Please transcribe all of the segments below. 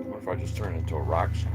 What if I just turn it into a rock song?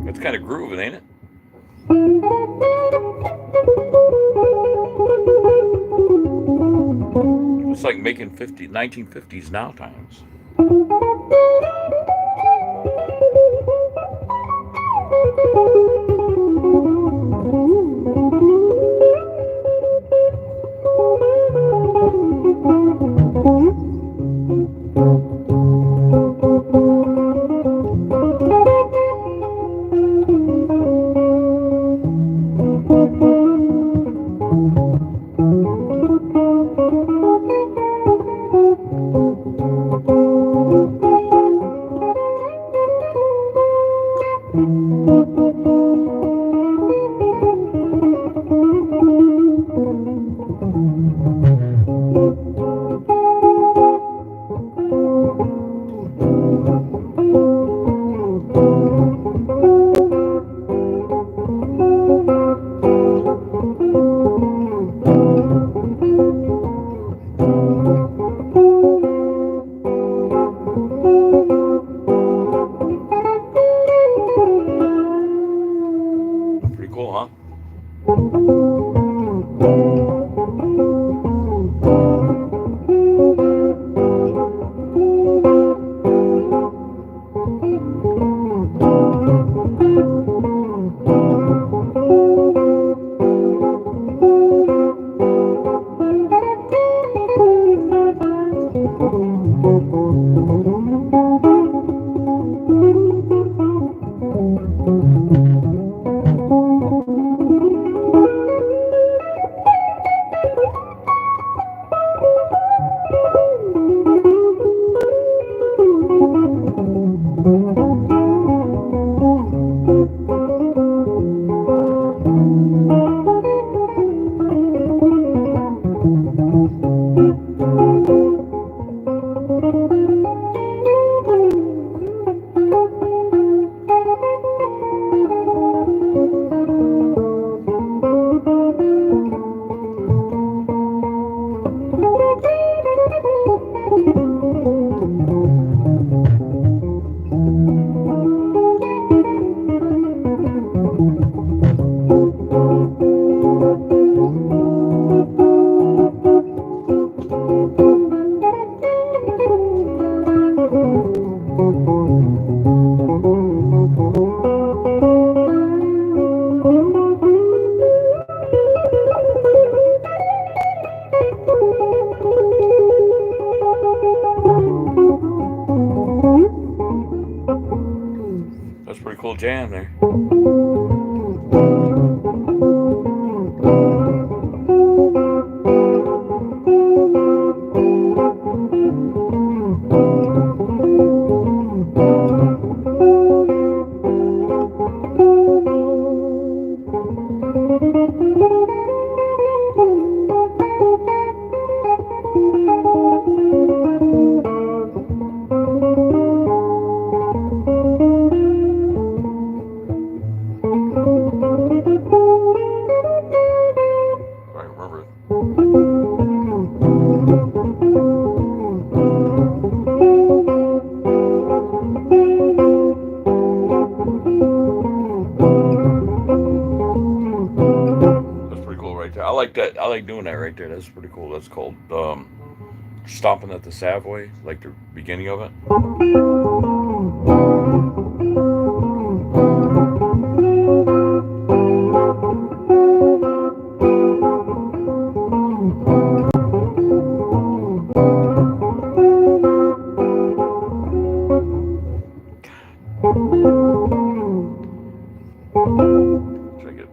It's kind of grooving, ain't it? It's like making 1950s now times. Pretty cool, huh? That's a pretty cool jam there. like doing that right there. That's pretty cool. That's called stopping at the Savoy, like the beginning of it. Check it.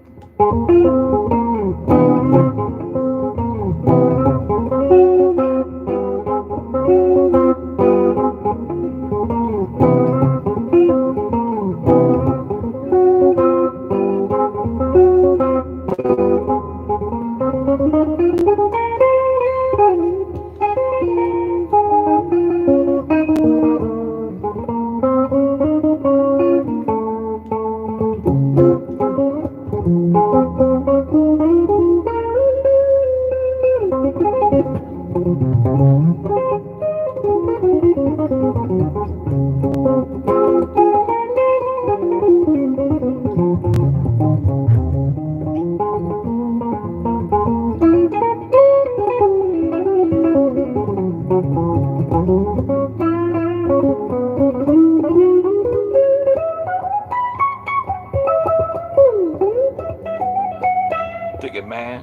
Ticket man.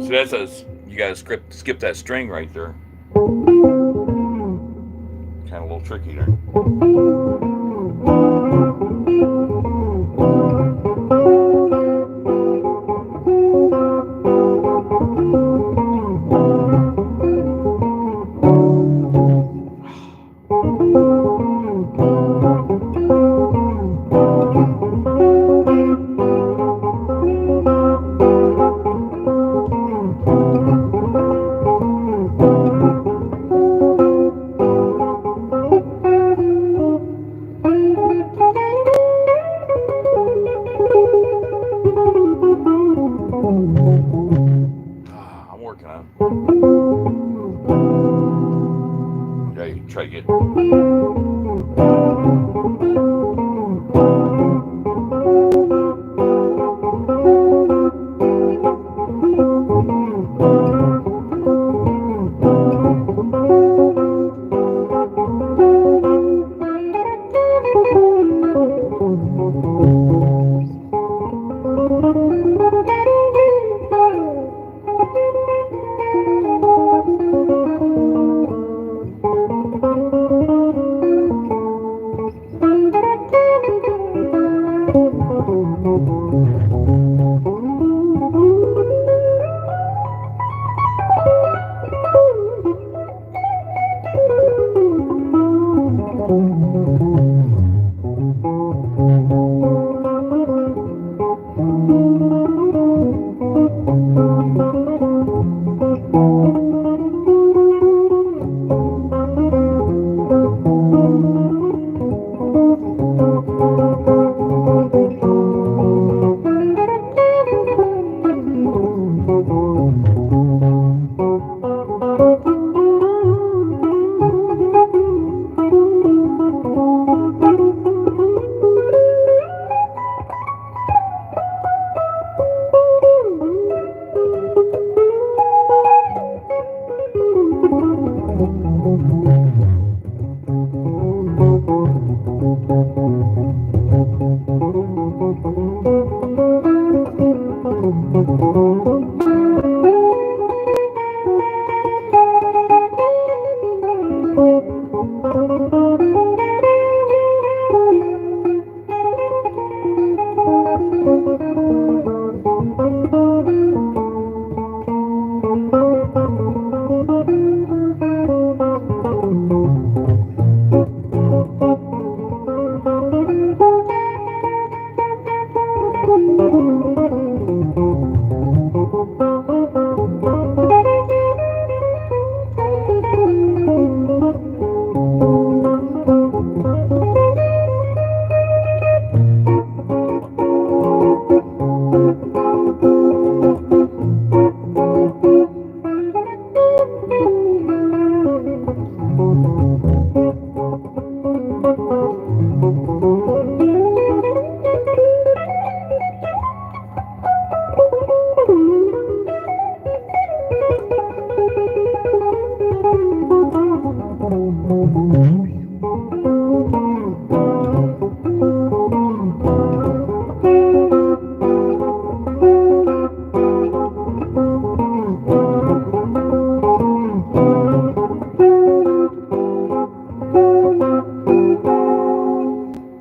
So that's you gotta skip that string right there. Kind of a little tricky there. I'm working on it. Yeah, you try to get.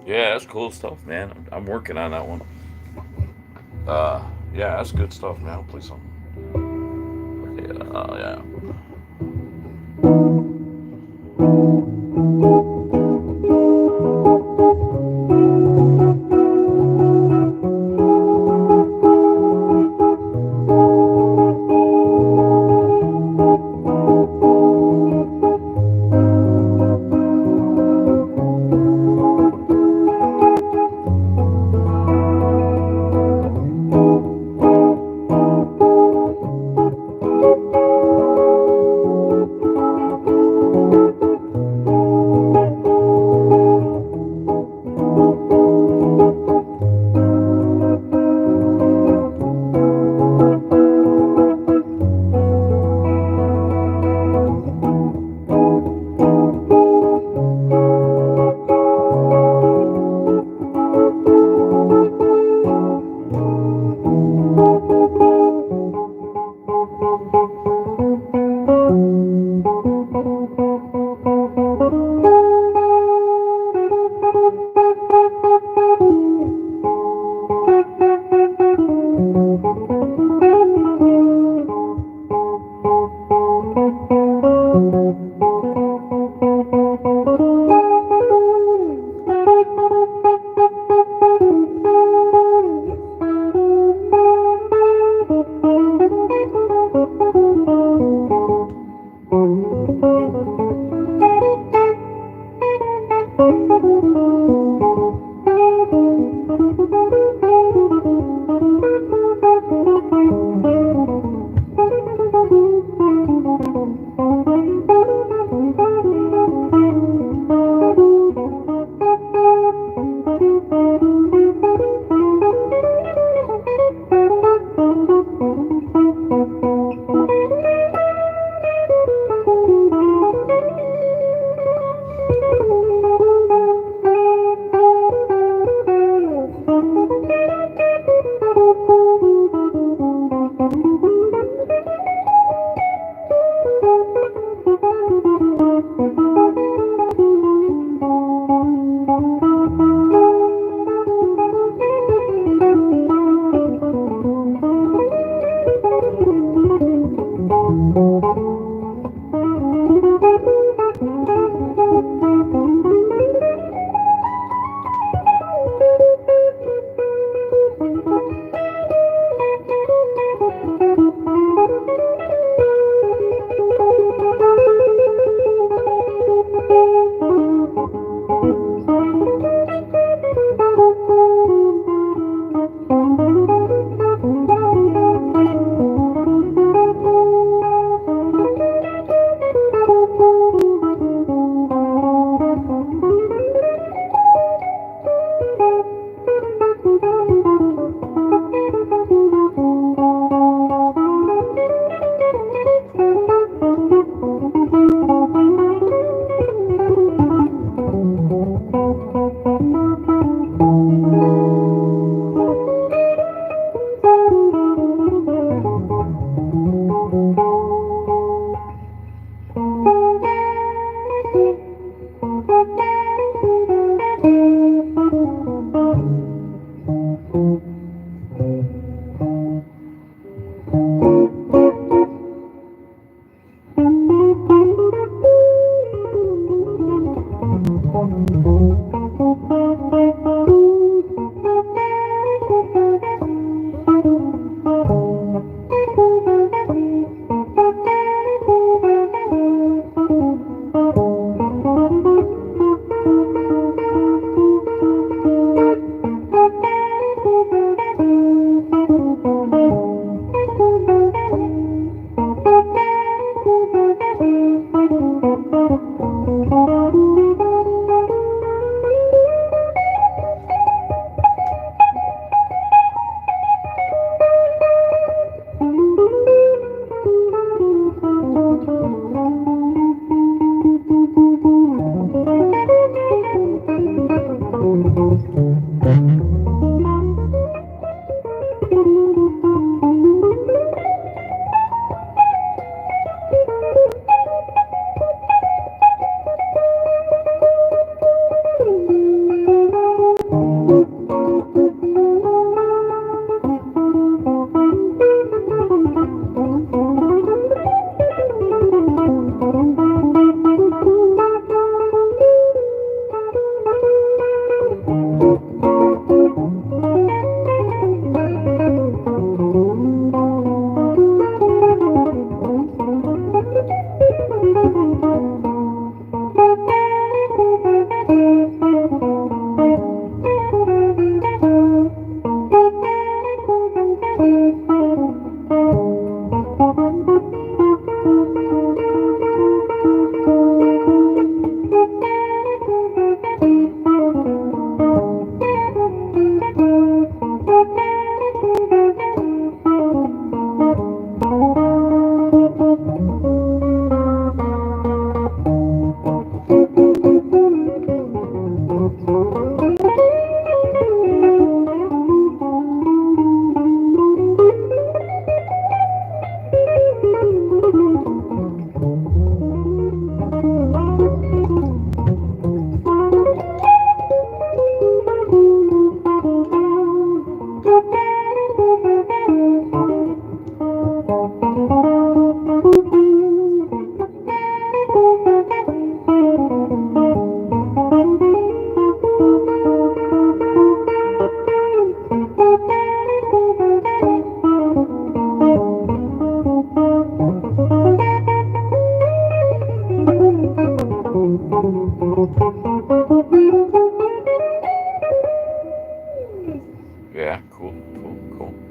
Yeah, that's cool stuff, man. I'm working on that one. Uh, yeah, that's good stuff, man. I'll play something. Yeah, yeah. Yeah, cool, cool, cool.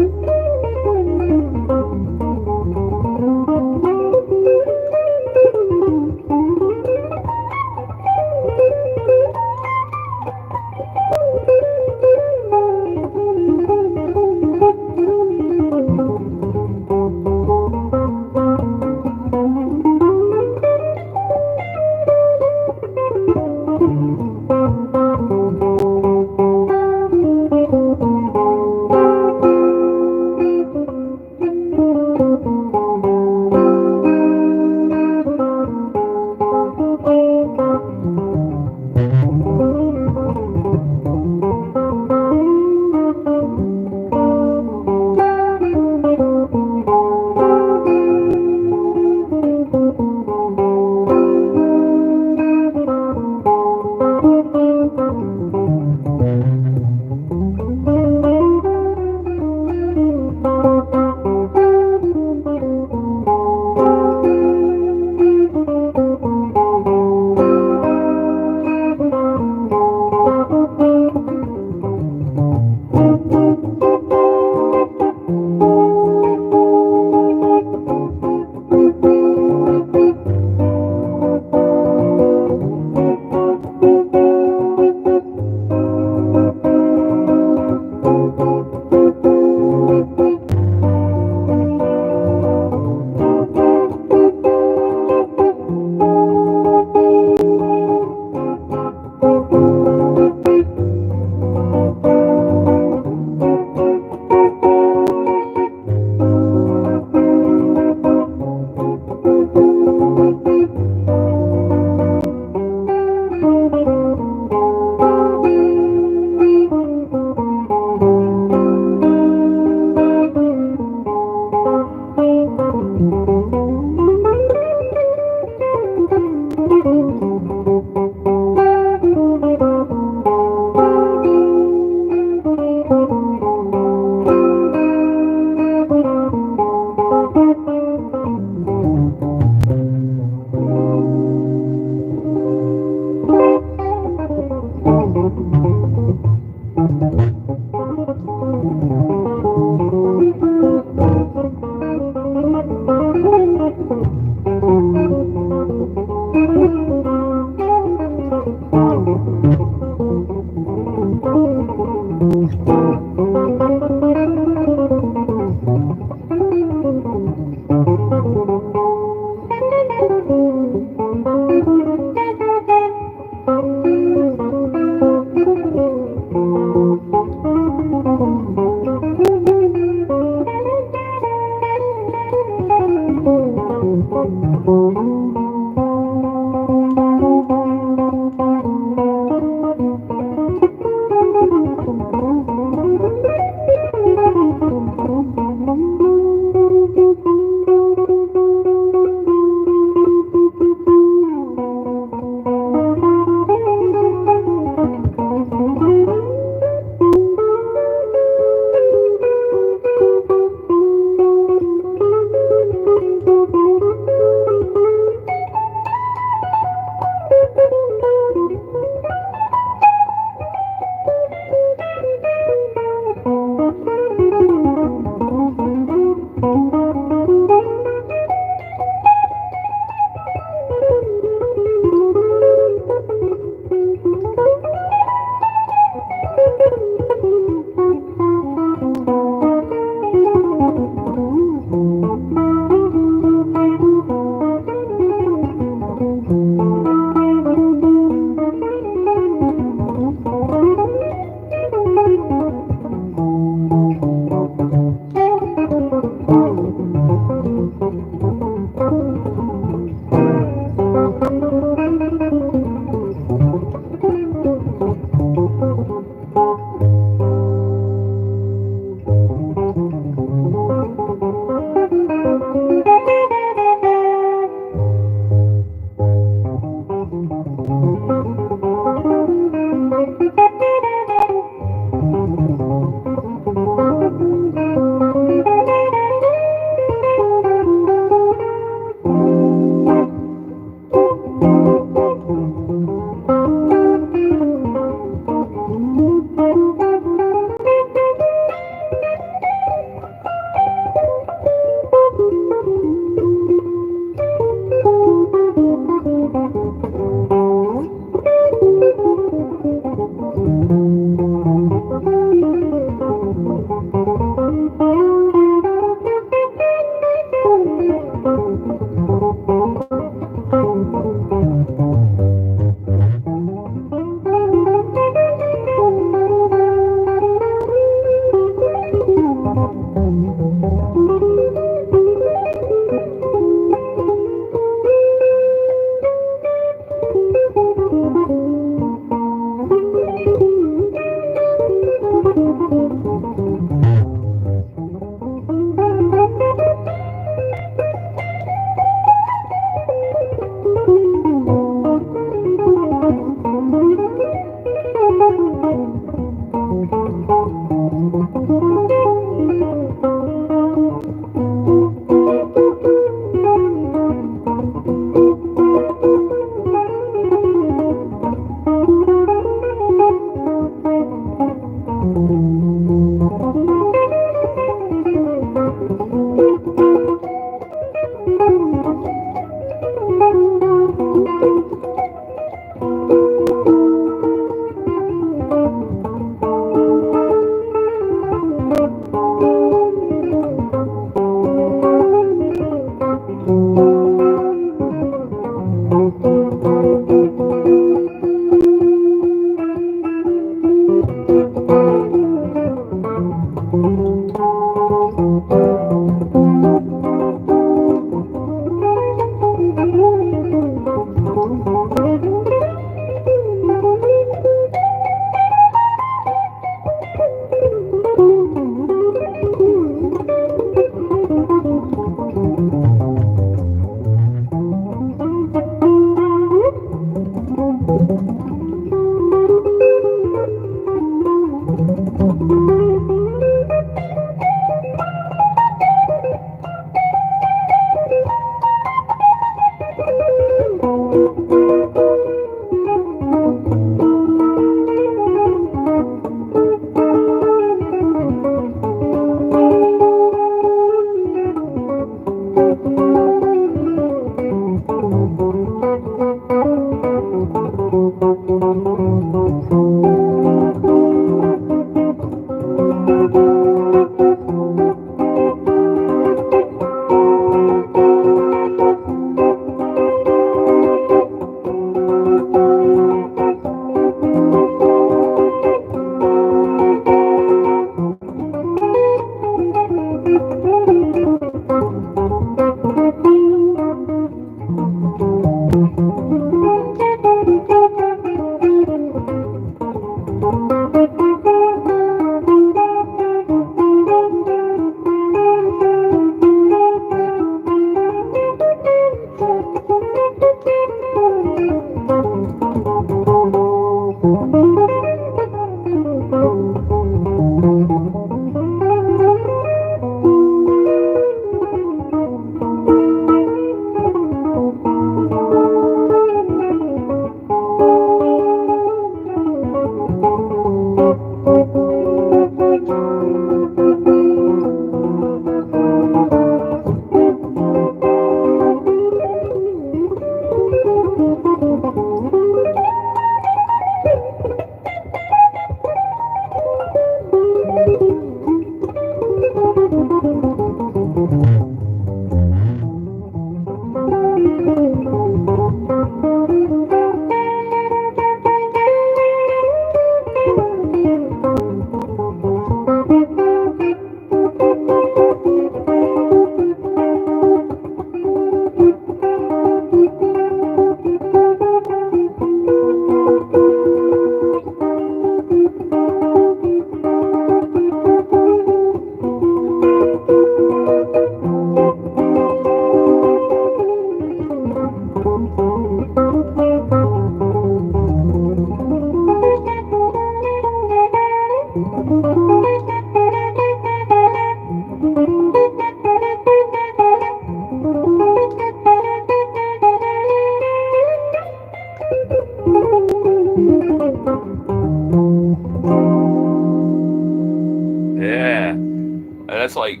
Yeah, and that's like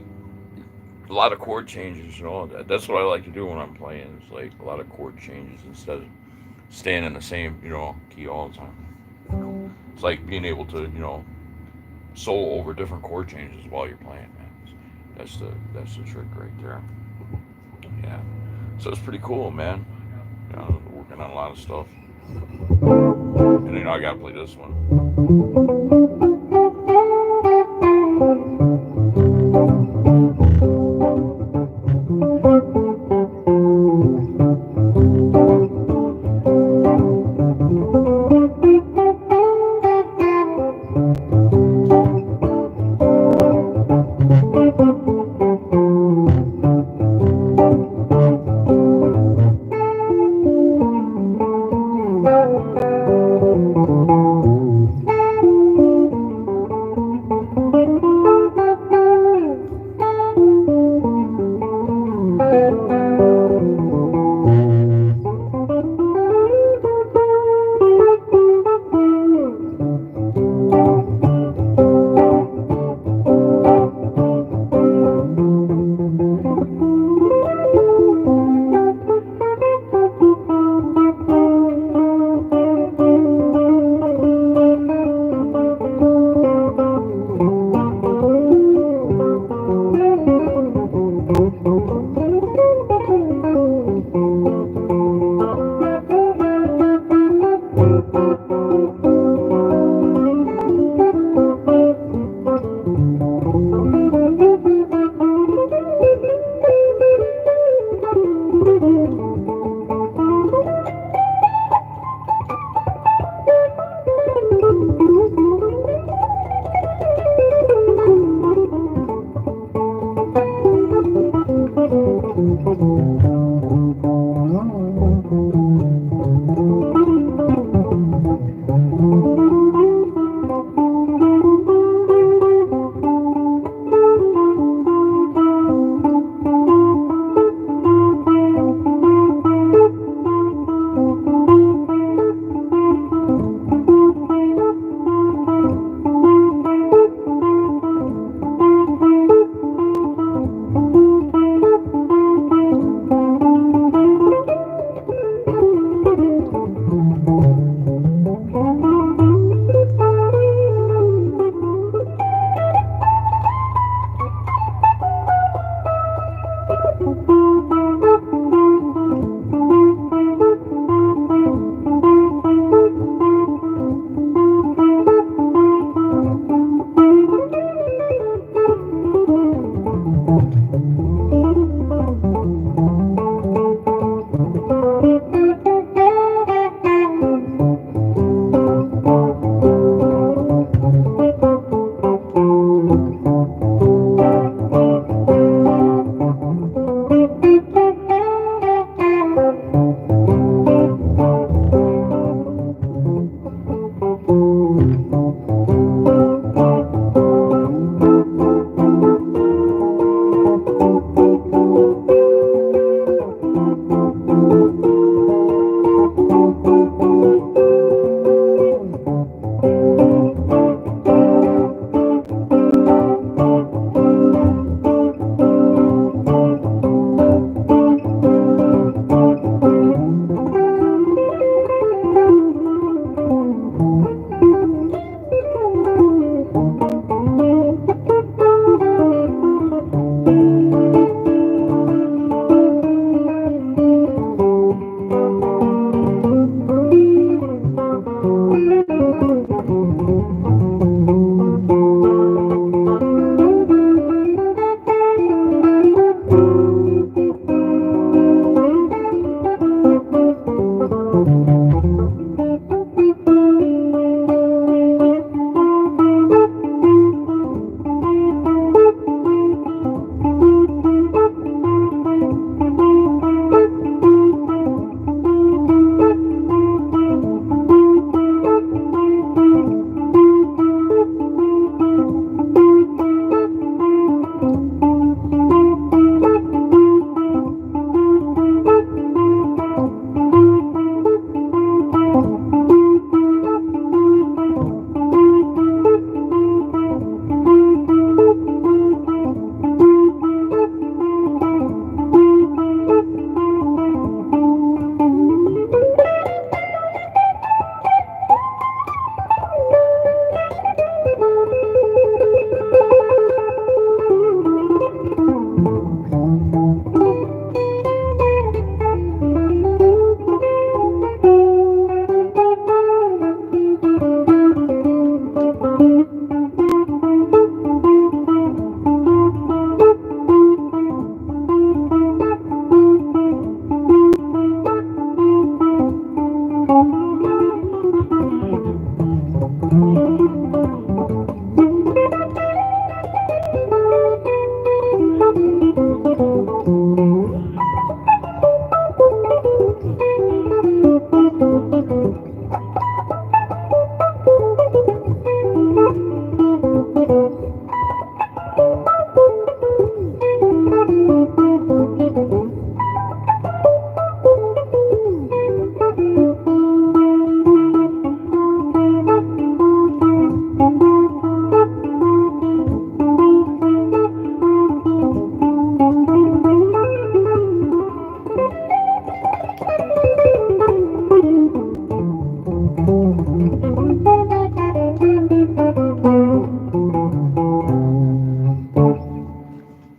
a lot of chord changes. You know, that's what I like to do when I'm playing. It's like a lot of chord changes instead of staying in the same key all the time. It's like being able to solo over different chord changes while you're playing, man. That's the trick right there. Yeah. So it's pretty cool, man. Working on a lot of stuff, and I gotta play this one.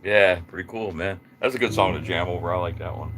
Yeah, pretty cool, man. That's a good song to jam over. I like that one.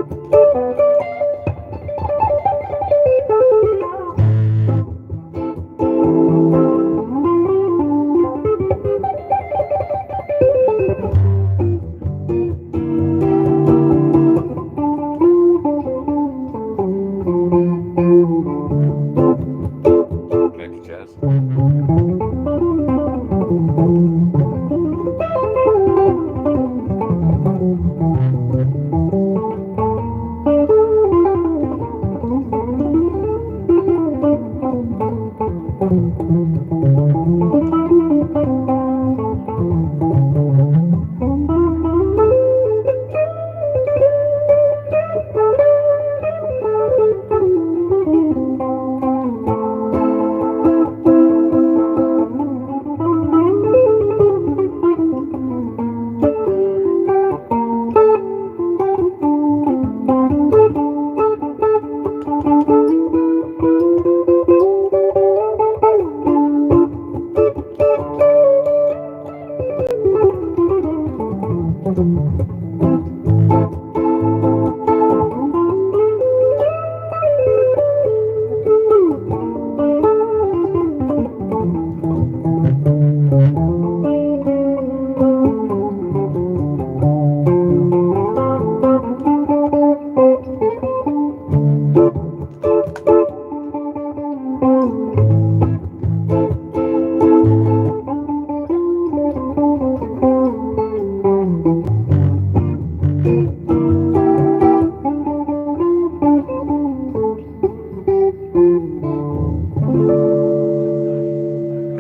Thank you, Jazz.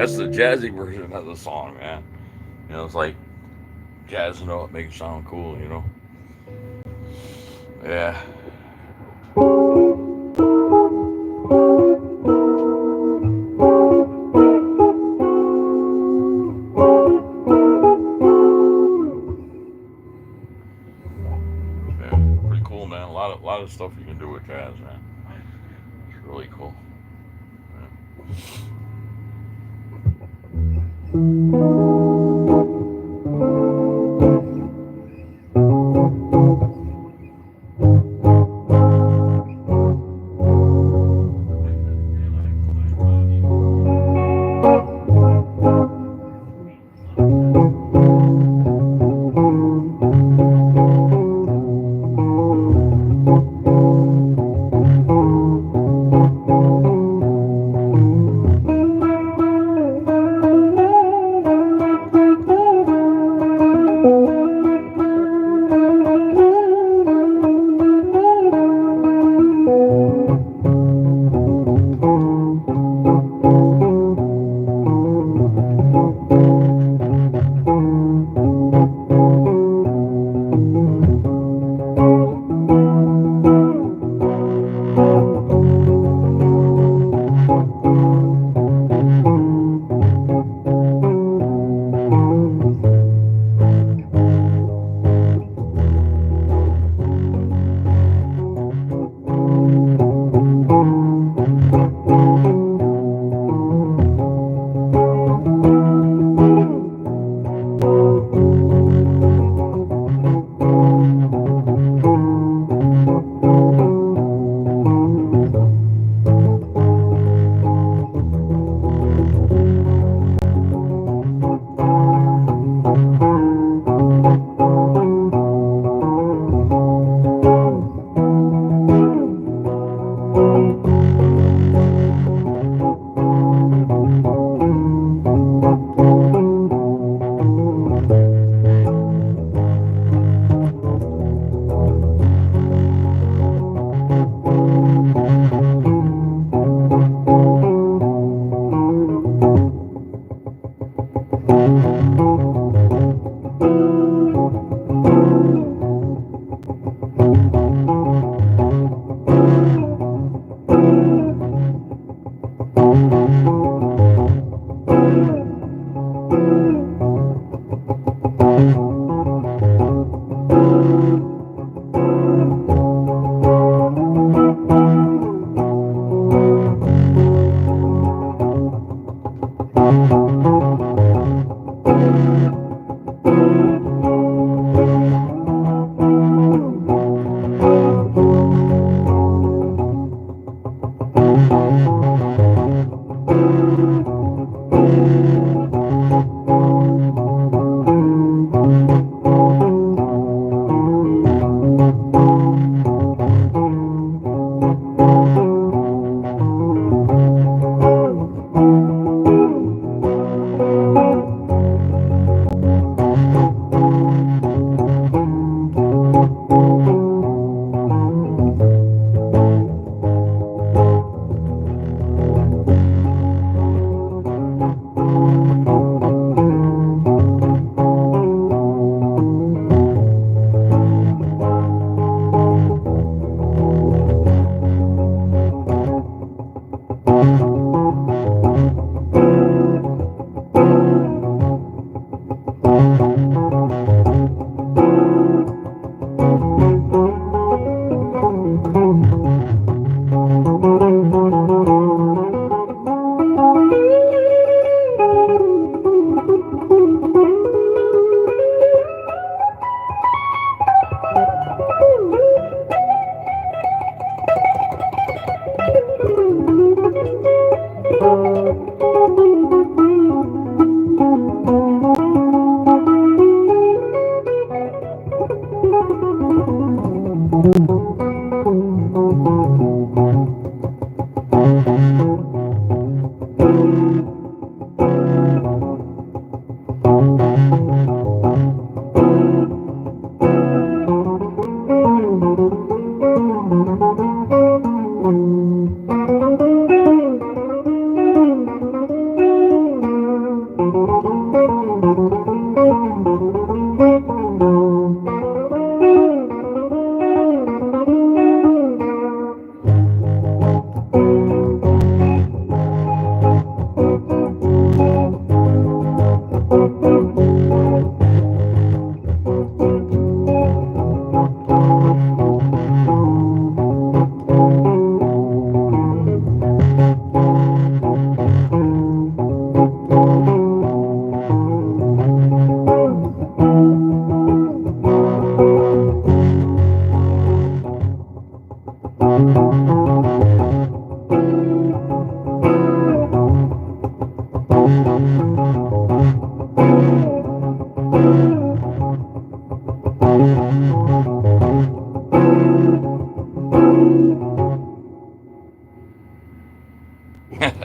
That's the jazzy version of the song, man. It's like jazz note, make it sound cool, Yeah. Yeah. Pretty cool, man. A lot of stuff you can do with jazz, man. It's really cool.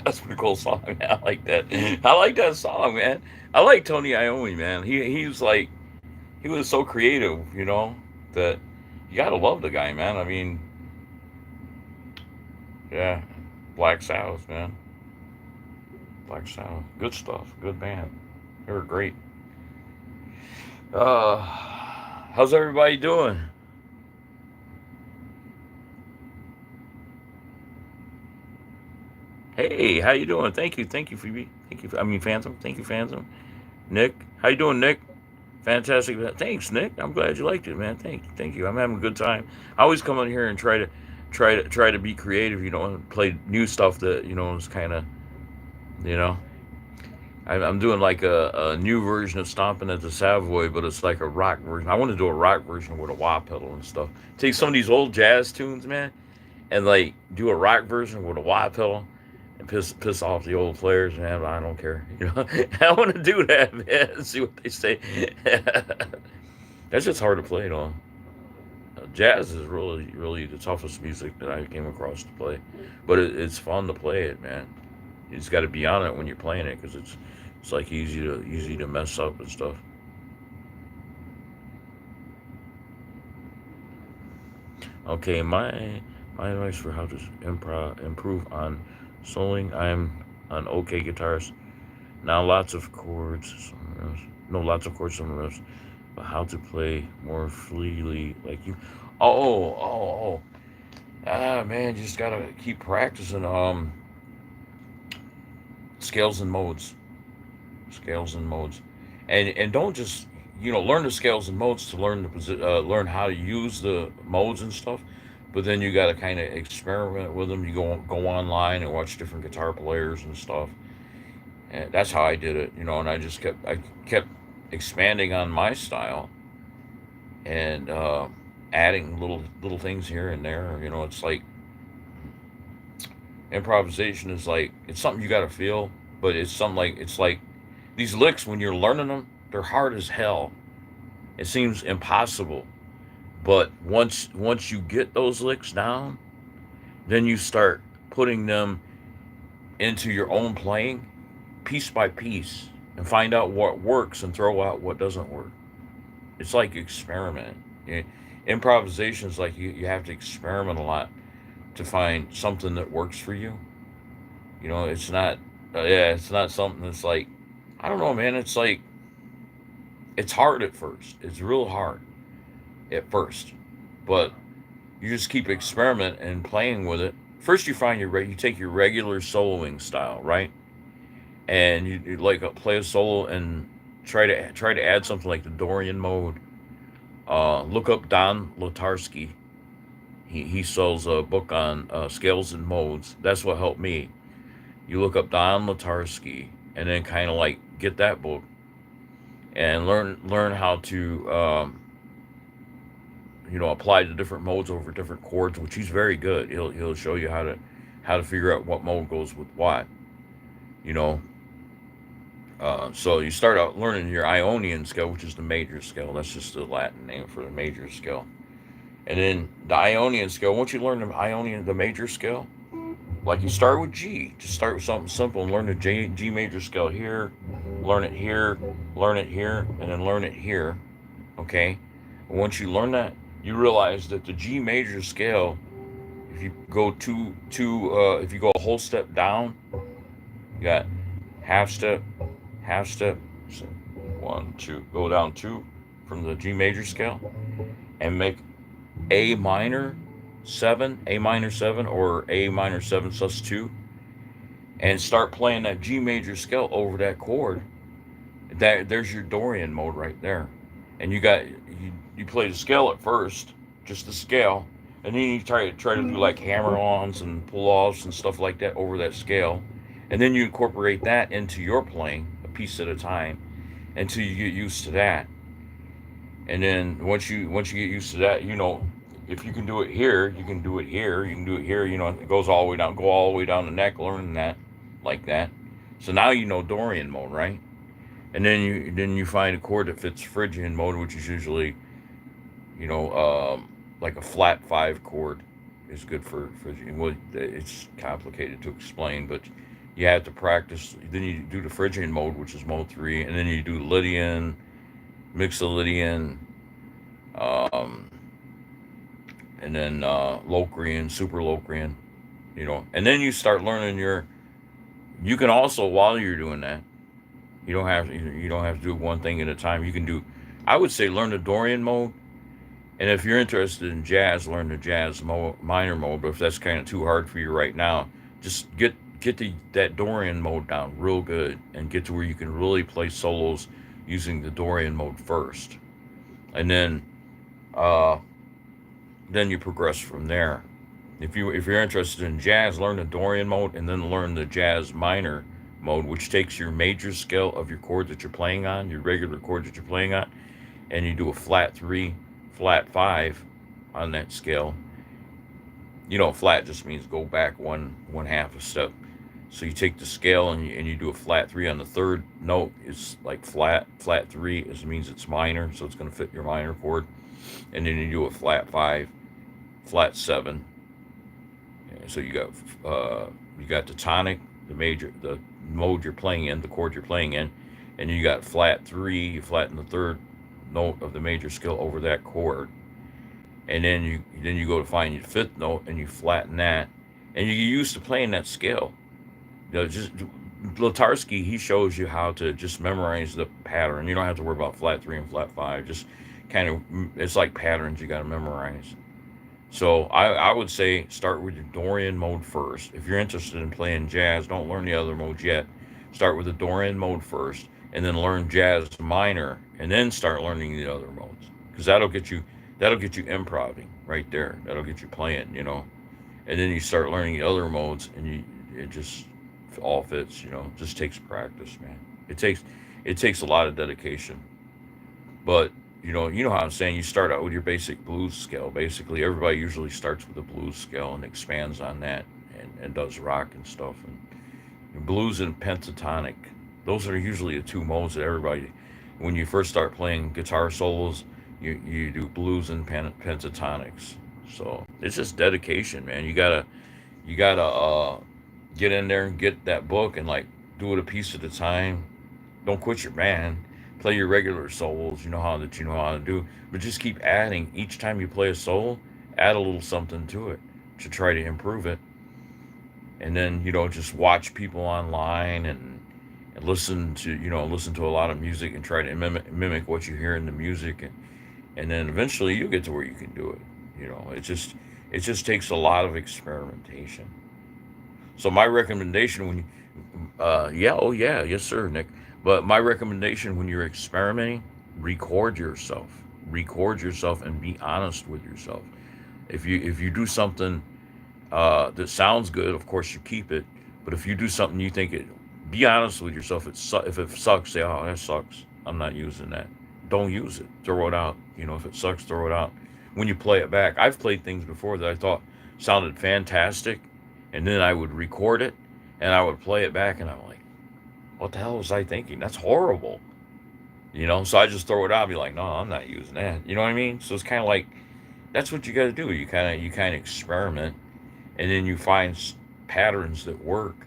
That's a pretty cool song. Man. I like that. I like that song, man. I like Tony Iommi, man. He was like he was so creative, that you gotta love the guy, man. I mean, yeah, Black Sabbath, man. Black Sabbath, good stuff, good band. They were great. How's everybody doing? Hey, how you doing? Thank you, Phoebe. Thank you. I mean, Phantom. Thank you, Phantom. Nick, how you doing, Nick? Fantastic. Thanks, Nick. I'm glad you liked it, man. Thank you. I'm having a good time. I always come on here and try to be creative, and play new stuff that is kind of, you know. I'm doing like a new version of Stomping at the Savoy, but it's like a rock version. I want to do a rock version with a wah pedal and stuff. Take some of these old jazz tunes, man, and like do a rock version with a wah pedal and piss off the old players, man. I don't care, I want to do that, man. See what they say. That's just hard to play, though. Jazz is really the toughest music that I came across to play, but it's fun to play it, man. You just got to be on it when you're playing it because it's like easy to mess up and stuff. Okay, my advice for how to improve on soloing. I'm an okay guitarist now. Lots of chords, some riffs. No, lots of chords, some riffs. But how to play more freely like you? Oh. Ah, man, you just gotta keep practicing. Scales and modes, scales and modes, and don't just learn the scales and modes to learn how to use the modes and stuff. But then you got to kind of experiment with them. You go online and watch different guitar players and stuff, and that's how I did it. And I kept expanding on my style and adding little things here and there. It's like improvisation is like it's something you got to feel, but it's like these licks when you're learning them, they're hard as hell. It seems impossible, but once you get those licks down, then you start putting them into your own playing, piece by piece, and find out what works and throw out what doesn't work. It's like experiment. Improvisation is like you have to experiment a lot to find something that works for you. It's not. Yeah, it's not something that's like. I don't know, man. It's like it's hard at first. It's real hard at first, but you just keep experimenting and playing with it. First, you take your regular soloing style, right, and you like play a solo and try to add something like the Dorian mode. Look up Don Latarsky. He sells a book on scales and modes. That's what helped me. You look up Don Latarsky and then kind of like get that book and learn how to apply the different modes over different chords, which he's very good. He'll show you how to figure out what mode goes with what. You know, so you start out learning your Ionian scale, which is the major scale. That's just the Latin name for the major scale. And then the Ionian scale, once you learn the Ionian, the major scale, like you start with G, just start with something simple and learn the G major scale here, learn it here, learn it here, and then learn it here. Okay. And once you learn that, you realize that the G major scale, if you go if you go a whole step down, you got half step, half step, so one, two, go down two from the G major scale, and make A minor A minor seven, or A minor seven sus two, and start playing that G major scale over that chord. There's your Dorian mode right there. And you play the scale at first, just the scale, and then you try to do like hammer-ons and pull-offs and stuff like that over that scale, and then you incorporate that into your playing a piece at a time until you get used to that. And then once you get used to that, if you can do it here, you can do it here, you can do it here. It goes all the way down, go all the way down the neck, learning that like that. So now you know Dorian mode, right? And then you find a chord that fits Phrygian mode, which is usually like a flat five chord is good for Phrygian. Well, it's complicated to explain, but you have to practice. Then you do the Phrygian mode, which is mode three, and then you do Lydian, Mixolydian, um, and then Locrian, Super Locrian, and then you start learning your. You can also, while you're doing that, you don't have to do one thing at a time. You can do, I would say, learn the Dorian mode, and if you're interested in jazz, learn the jazz minor mode. But if that's kind of too hard for you right now, just get that Dorian mode down real good, and get to where you can really play solos using the Dorian mode first, and uh, then you progress from there. If you're interested in jazz, learn the Dorian mode, and then learn the jazz minor mode, which takes your major scale of your chord that you're playing on, your regular chord that you're playing on, and you do a flat three, flat five on that scale. Flat just means go back one half a step. So you take the scale and you do a flat three on the third note. It's like flat three is means it's minor, so it's going to fit your minor chord. And then you do a flat five, flat seven. And so you got the tonic, the major, the mode you're playing in, the chord you're playing in, and you got flat three. You flatten the third note of the major scale over that chord, and then you go to find your fifth note and you flatten that, and you get used to playing that scale. Just Blatarsky, he shows you how to just memorize the pattern. You don't have to worry about flat three and flat five. Just kind of, it's like patterns you got to memorize. So I would say start with your Dorian mode first. If you're interested in playing jazz, don't learn the other modes yet. Start with the Dorian mode first, and then learn jazz minor, and then start learning the other modes, because that'll get you improving right there. That'll get you playing. And then you start learning the other modes, and it just all fits. It just takes practice, man. It takes a lot of dedication. But you know how I'm saying. You start out with your basic blues scale. Basically, everybody usually starts with a blues scale and expands on that, and does rock and stuff. And blues and pentatonic, those are usually the two modes that everybody. When you first start playing guitar solos, you do blues and pentatonics. So it's just dedication, man. You gotta get in there and get that book, and like do it a piece at a time. Don't quit your band. Play your regular solos. You know how to do, but just keep adding each time you play a solo. Add a little something to it to try to improve it, and then just watch people online, and listen to a lot of music, and try to mimic what you hear in the music, and then eventually you get to where you can do it. It just takes a lot of experimentation. So my recommendation when yeah, oh yeah, yes sir, Nick. But my recommendation when you're experimenting, record yourself. Record yourself and be honest with yourself. If you do something that sounds good, of course you keep it. But if you do something you think it, be honest with yourself. If it sucks, say, oh, that sucks. I'm not using that. Don't use it. Throw it out. If it sucks, throw it out. When you play it back, I've played things before that I thought sounded fantastic, and then I would record it, and I would play it back, and I'm like, what the hell was I thinking? That's horrible. So I just throw it out and be like, no, I'm not using that. You know what I mean? So it's kind of like That's what you got to do. You kind of experiment, and then you find patterns that work,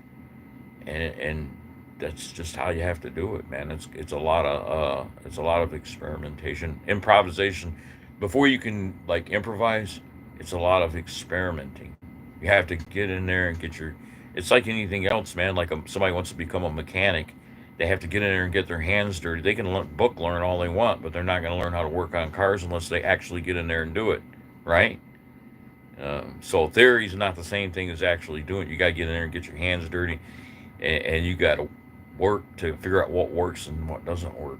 and that's just how you have to do it, man. It's a lot of experimentation, improvisation. Before you can like improvise, it's a lot of experimenting. You have to get in there and get your. It's like anything else, man. Like somebody wants to become a mechanic, they have to get in there and get their hands dirty. They can learn all they want, but they're not going to learn how to work on cars unless they actually get in there and do it, right? So theory is not the same thing as actually doing it. You got to get in there and get your hands dirty, and you got to work to figure out what works and what doesn't work.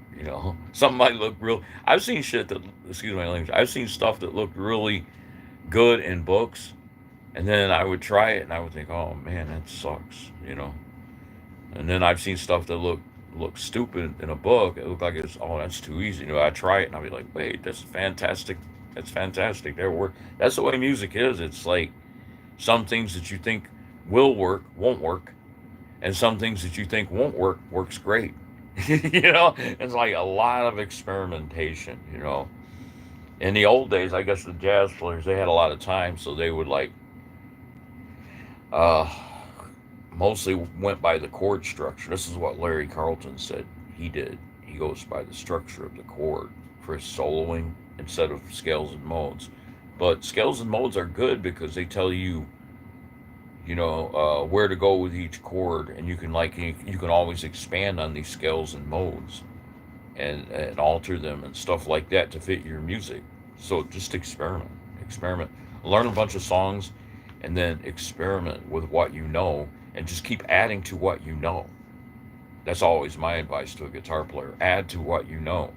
Something might look real. I've seen shit that, excuse my language. I've seen stuff that looked really good in books, and then I would try it and I would think, oh man, that sucks. And then I've seen stuff that look stupid in a book. It looked like it's, oh, that's too easy. I try it and I'll be like, wait, that's fantastic. That's fantastic. There work. That's the way music is. It's like some things that you think will work won't work, and some things that you think won't work works great. It's like a lot of experimentation. In the old days, I guess the jazz players, they had a lot of time, so they would like uh mostly went by the chord structure. This is what Larry Carlton said he did. He goes by the structure of the chord for his soloing instead of scales and modes. But scales and modes are good because they tell you, where to go with each chord, and you can always expand on these scales and modes and alter them and stuff like that to fit your music. So just experiment, learn a bunch of songs, and then experiment with what you know, and just keep adding to what you know. That's always my advice to a guitar player. Add to what you know.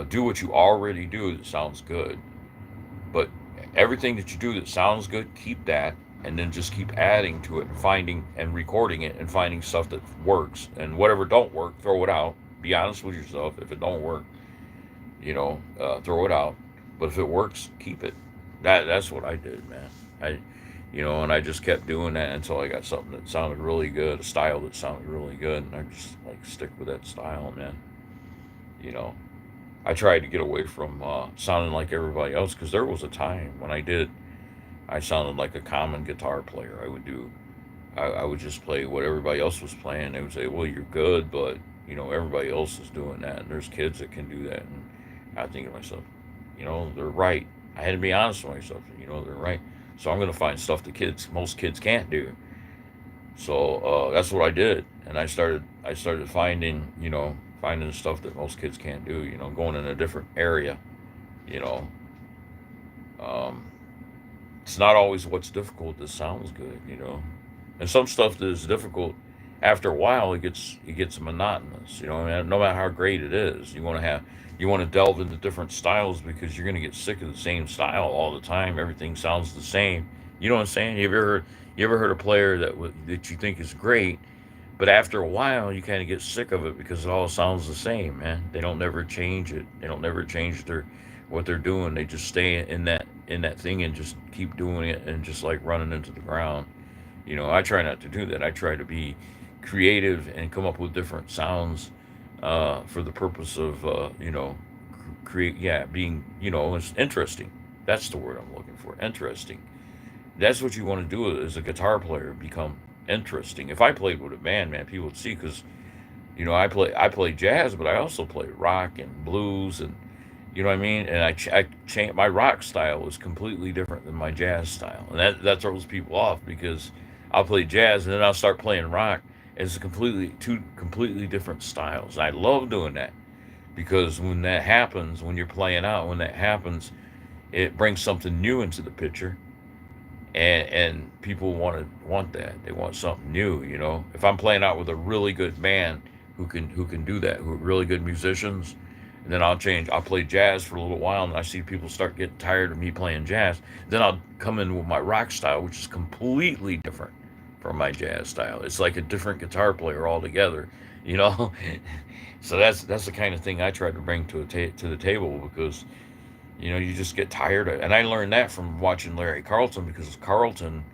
Do what you already do that sounds good, but everything that you do that sounds good, keep that, and then just keep adding to it and finding and recording it and finding stuff that works. And whatever don't work, throw it out. Be honest with yourself. If it don't work, throw it out. But if it works, keep it. That's what I did, man. And I just kept doing that until I got something that sounded really good, a style that sounded really good, and I just like stick with that style, man. You know, I tried to get away from sounding like everybody else, because there was a time when I sounded like a common guitar player. I would just play what everybody else was playing. They would say, "Well, you're good, but everybody else is doing that, and there's kids that can do that." And I think to myself, they're right. I had to be honest with myself. They're right. So I'm going to find stuff that most kids can't do. So that's what I did, and I started finding stuff that most kids can't do. Going in a different area. You know, um, it's not always what's difficult that sounds good. And some stuff that is difficult, after a while, it gets monotonous. No matter how great it is, you want to delve into different styles, because you're going to get sick of the same style all the time. Everything sounds the same. You know what I'm saying? You ever heard a player that you think is great, but after a while you kind of get sick of it because it all sounds the same, man. They don't never change it. They don't never change what they're doing. They just stay in that thing and just keep doing it, and just like running into the ground. I try not to do that. I try to be creative and come up with different sounds for the purpose of create, yeah, being, it's interesting. That's the word I'm looking for. Interesting. That's what you want to do as a guitar player. Become interesting. If I played with a band, man, people would see, because I play jazz, but I also play rock and blues, and you know what I mean. And I change my rock style is completely different than my jazz style, and that throws people off, because I'll play jazz and then I'll start playing rock. It's two completely different styles. I love doing that, because when that happens, when you're playing out, when that happens, it brings something new into the picture, and people want that. They want something new. If I'm playing out with a really good band who can do that, who are really good musicians, and then I'll play jazz for a little while, and I see people start getting tired of me playing jazz. Then I'll come in with my rock style, which is completely different from my jazz style. It's like a different guitar player altogether, you know. So that's the kind of thing I try to bring to the table, because you just get tired of it. And I learned that from watching Larry Carlton, because Carlton,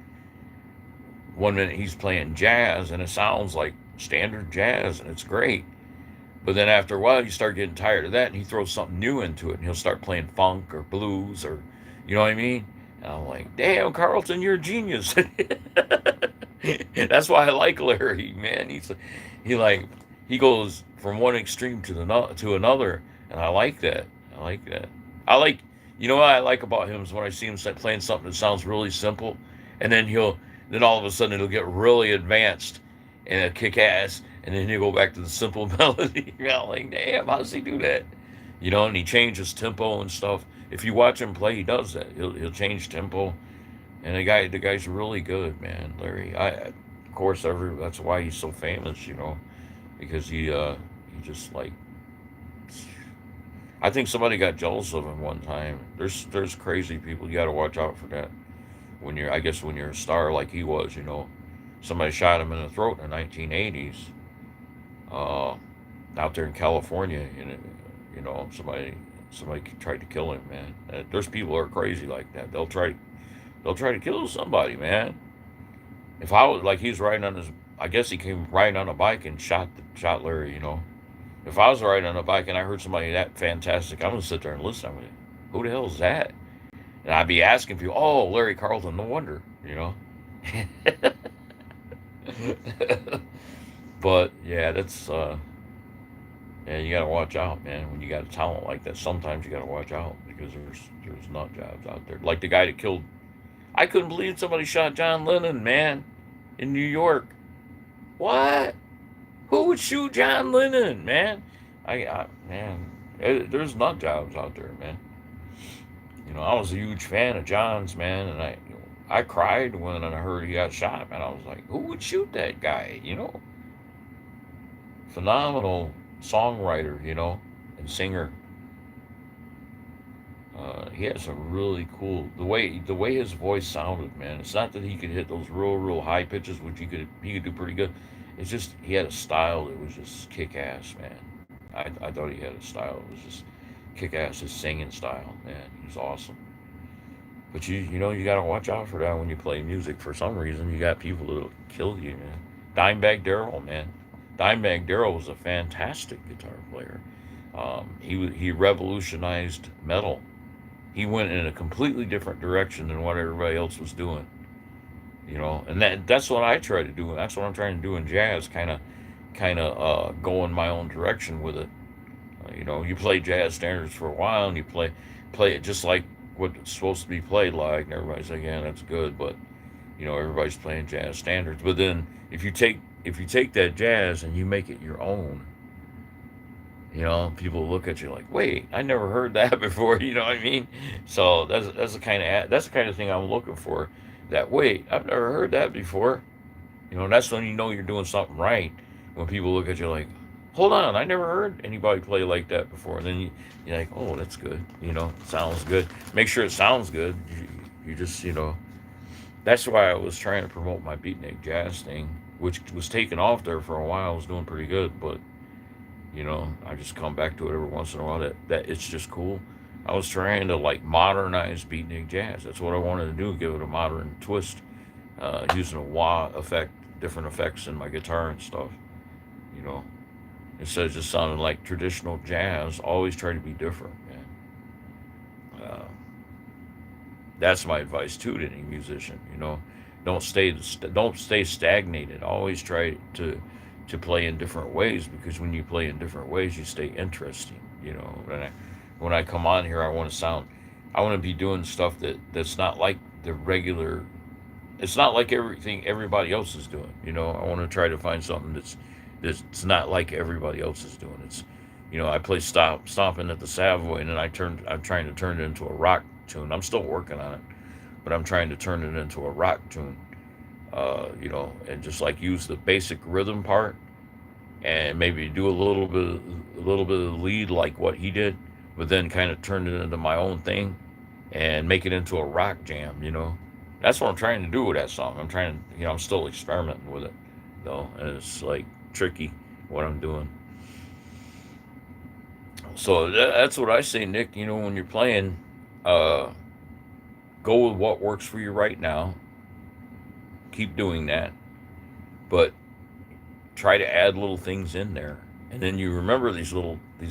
one minute he's playing jazz and it sounds like standard jazz and it's great, but then after a while you start getting tired of that, and he throws something new into it, and he'll start playing funk or blues, or You know what I mean? And I'm like, damn, Carlton, you're a genius. That's why I like Larry, man. He like he goes from one extreme to to another, and I like that. I like that. I like you know what I like about him is when I see him playing something that sounds really simple, and then all of a sudden it'll get really advanced and it'll kick ass, and then he'll go back to the simple melody. I'm like, damn, how does he do that? And he changes tempo and stuff. If you watch him play, he does that. He'll change tempo, and the guy's really good, man. Larry. Of course, that's why he's so famous, because he just like I think somebody got jealous of him one time. There's crazy people. You got to watch out for that I guess when you're a star like he was, somebody shot him in the throat in the 1980s, uh, out there in California, and somebody tried to kill him, man. There's people who are crazy like that. They'll try to kill somebody, man. If I was like he's riding on his, I guess he came riding on a bike and shot Larry. If I was riding on a bike and I heard somebody that fantastic, I'm gonna sit there and listen. I'm like, who the hell is that? And I'd be asking people, oh, Larry Carlton, no wonder, But yeah, that's yeah, you gotta watch out, man. When you got a talent like that, sometimes you gotta watch out because there's nut jobs out there. Like the guy that killed. I couldn't believe somebody shot John Lennon, man, in New York. What? Who would shoot John Lennon, man? Man, there's nut jobs out there, man. I was a huge fan of John's, man, and I cried when I heard he got shot, man. I was like, who would shoot that guy? Phenomenal songwriter, and singer. He has a really cool the way his voice sounded, man. It's not that he could hit those real high pitches, which he could do pretty good. It's just he had a style that was just kick ass, man. I thought he had a style that was just kick ass, his singing style, man. He's awesome. But you got to watch out for that when you play music. For some reason, you got people that'll kill you, man. Dimebag Darrell, man. Dimebag Darrell was a fantastic guitar player. He revolutionized metal. He went in a completely different direction than what everybody else was doing. And that's what I try to do. That's what I'm trying to do in jazz. Kind of go in my own direction with it. You play jazz standards for a while, and you play it just like what it's supposed to be played like, and everybody's like, yeah, that's good, but everybody's playing jazz standards. But then if you take that jazz and you make it your own, people look at you like, wait, I never heard that before. You know what I mean? So that's the kind of thing I'm looking for. That wait, I've never heard that before. That's when you're doing something right. When people look at you like, hold on, I never heard anybody play like that before. And then you're like, oh, that's good. Sounds good. Make sure it sounds good. You just, that's why I was trying to promote my beatnik jazz thing, which was taking off there for a while. I was doing pretty good, but I just come back to it every once in a while. That it's just cool. I was trying to like modernize beatnik jazz. That's what I wanted to do. Give it a modern twist, using a wah effect, different effects in my guitar and stuff. You know, instead of just sounding like traditional jazz. Always try to be different, man. Uh, that's my advice too to any musician. Don't stay stagnated. Always try to play in different ways, because when you play in different ways, you stay interesting. When I come on here, I want to be doing stuff that's not like the regular. It's not like everything everybody else is doing. I want to try to find something that's not like everybody else is doing. I play stomping at the Savoy, and then I'm trying to turn it into a rock tune. I'm still working on it, but I'm trying to turn it into a rock tune. And just like use the basic rhythm part, and maybe do a little bit of the lead like what he did, but then kind of turn it into my own thing and make it into a rock jam. That's what I'm trying to do with that song. I'm still experimenting with it though, and it's like tricky what I'm doing. So that's what I say, Nick. When you're playing, uh, go with what works for you right now. Keep doing that, but try to add little things in there, and then you remember these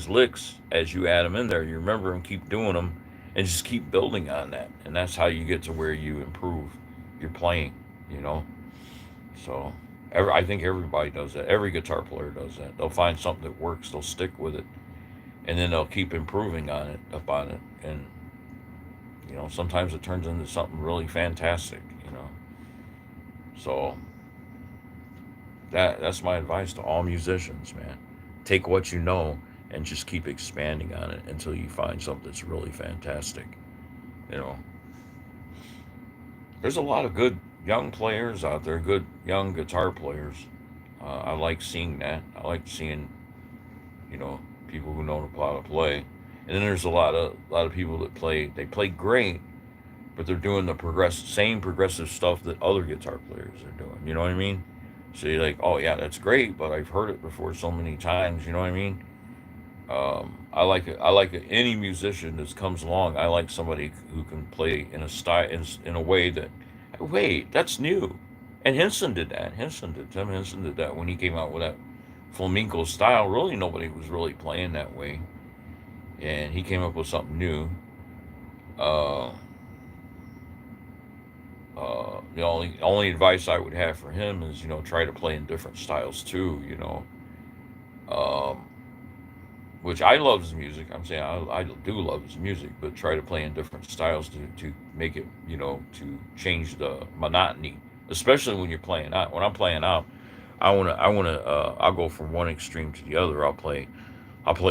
licks as you add them in there. You remember them, keep doing them, and just keep building on that. And that's how you get to where you improve your playing, you know. So I think everybody does that. Every guitar player does that. They'll find something that works, they'll stick with it, and then they'll keep improving on it, upon it, and sometimes it turns into something really fantastic, So that's my advice to all musicians, man. Take what you know and just keep expanding on it until you find something that's really fantastic. You know, there's a lot of good young players out there, good young guitar players. I like seeing that. I like seeing, people who know how to play. And then there's a lot of people that play great, but they're doing the same progressive stuff that other guitar players are doing. You know what I mean? So you're like, oh yeah, that's great, but I've heard it before so many times. You know what I mean? I like it. I like it. Any musician that comes along. I like somebody who can play in a style in a way that, wait, that's new. And Henson did that. Tim Henson did that when he came out with that flamenco style. Really, nobody was really playing that way, and he came up with something new. Uh, the only advice I would have for him is try to play in different styles too. Um, which I love his music. I'm saying I do love his music, but try to play in different styles to make it, to change the monotony, especially when you're playing out. When I'm playing out, I'll go from one extreme to the other. I'll play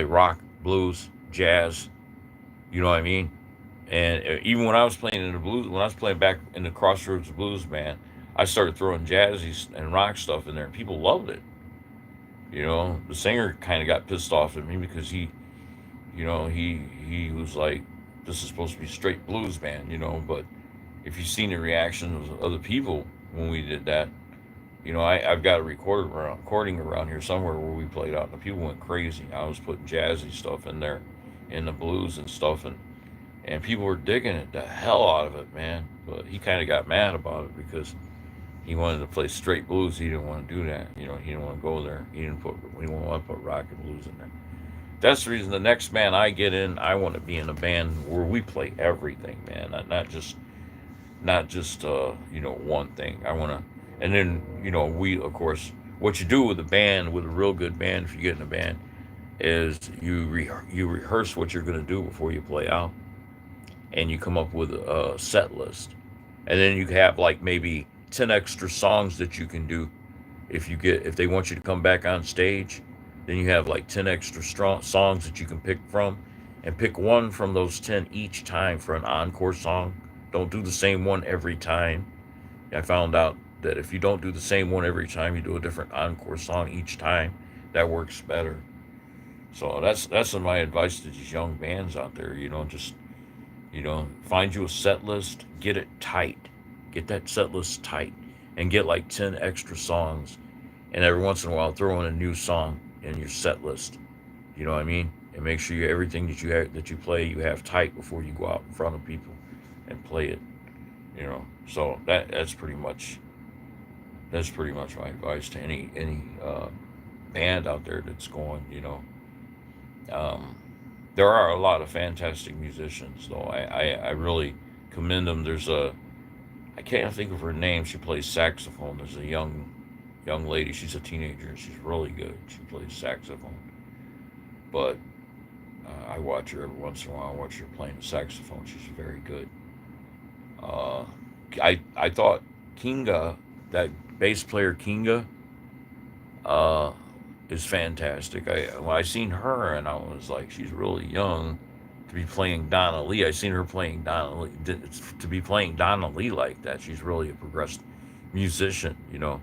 rock, blues, jazz. You know what I mean? And even when I was playing in the blues, when I was playing back in the Crossroads Blues Band, I started throwing jazzy and rock stuff in there, and people loved it. The singer kind of got pissed off at me because he was like, "This is supposed to be straight blues band," But if you've seen the reaction of other people when we did that, I've got a recording around here somewhere where we played out, and the people went crazy. I was putting jazzy stuff in there, in the blues and stuff, and people were digging it the hell out of it, man. But he kind of got mad about it because he wanted to play straight blues. He didn't want to do that. He didn't want to go there. He didn't want to put rock and blues in there. That's the reason the next band I get in, I want to be in a band where we play everything, man. Not just one thing. I want to, and then we of course what you do with a band, with a real good band, if you get in a band, is you rehearse what you're going to do before you play out, and you come up with a set list, and then you have like maybe 10 extra songs that you can do if they want you to come back on stage. Then you have like 10 extra strong songs that you can pick from, and pick one from those 10 each time for an encore song. Don't do the same one every time. I found out that if you don't do the same one every time, you do a different encore song each time, that works better. So that's my advice to these young bands out there. Just find you a set list, get it tight, get that set list tight, and get like 10 extra songs, and every once in a while throw in a new song in your set list. You know what I mean? And make sure everything that you play you have tight before you go out in front of people and play it. So that's pretty much my advice to any band out there that's going. Um, there are a lot of fantastic musicians, though. I really commend them. I can't think of her name. She plays saxophone. There's a young lady. She's a teenager. She's really good. She plays saxophone. But I watch her every once in a while. I watch her playing the saxophone. She's very good. Uh, I thought Kinga, that bass player Kinga, uh, is fantastic. When I seen her, and I was like, she's really young to be playing Donna Lee. I seen her playing Donna Lee, to be playing Donna Lee like that. She's really a progressed musician, to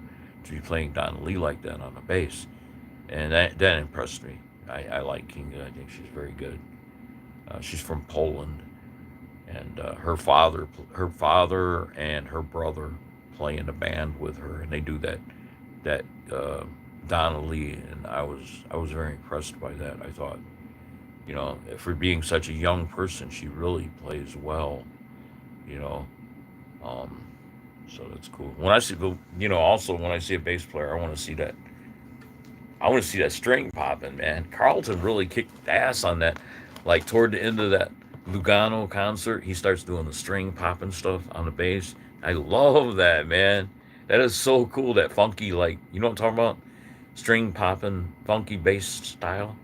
be playing Donna Lee like that on the bass, and that impressed me. I like Kinga. I think she's very good. She's from Poland, and her father and her brother play in a band with her, and they do that Donna Lee, and I was very impressed by that. I thought, for being such a young person, she really plays well, you know. Um, so that's cool. When I see, also when I see a bass player, I want to see that. I want to see that string popping, man. Carlton really kicked ass on that, like toward the end of Lugano concert, he starts doing the string popping stuff on the bass. I love that, man. That is so cool. That funky, like, you know what I'm talking about? String popping, funky bass style,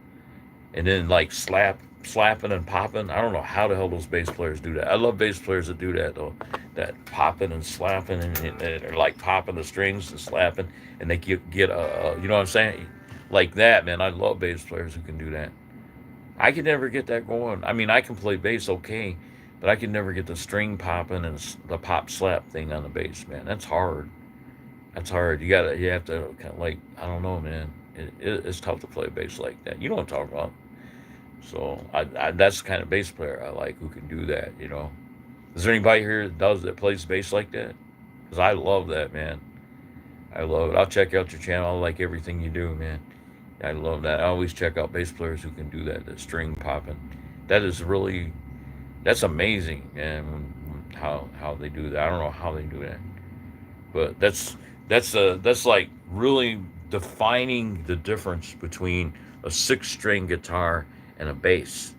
and then like slapping and popping. I don't know how the hell those bass players do that. I love bass players that do that though. That popping and slapping and like popping the strings and slapping, and they get you know what I'm saying? Like that, man. I love bass players who can do that. I could never get that going. I mean, I can play bass okay, but I could never get the string popping and the pop slap thing on the bass, man. That's hard. That's hard. You have to kind of like, I don't know, man. It's tough to play bass like that. You know what I'm talking about. So that's the kind of bass player I like who can do that. You know, is there anybody here that plays bass like that? Because I love that, man. I love it. I'll check out your channel. I like everything you do, man. I love that. I always check out bass players who can do that. The string popping. That is really, that's amazing, man. How they do that. I don't know how they do that, but that's like really defining the difference between a six-string guitar and a bass.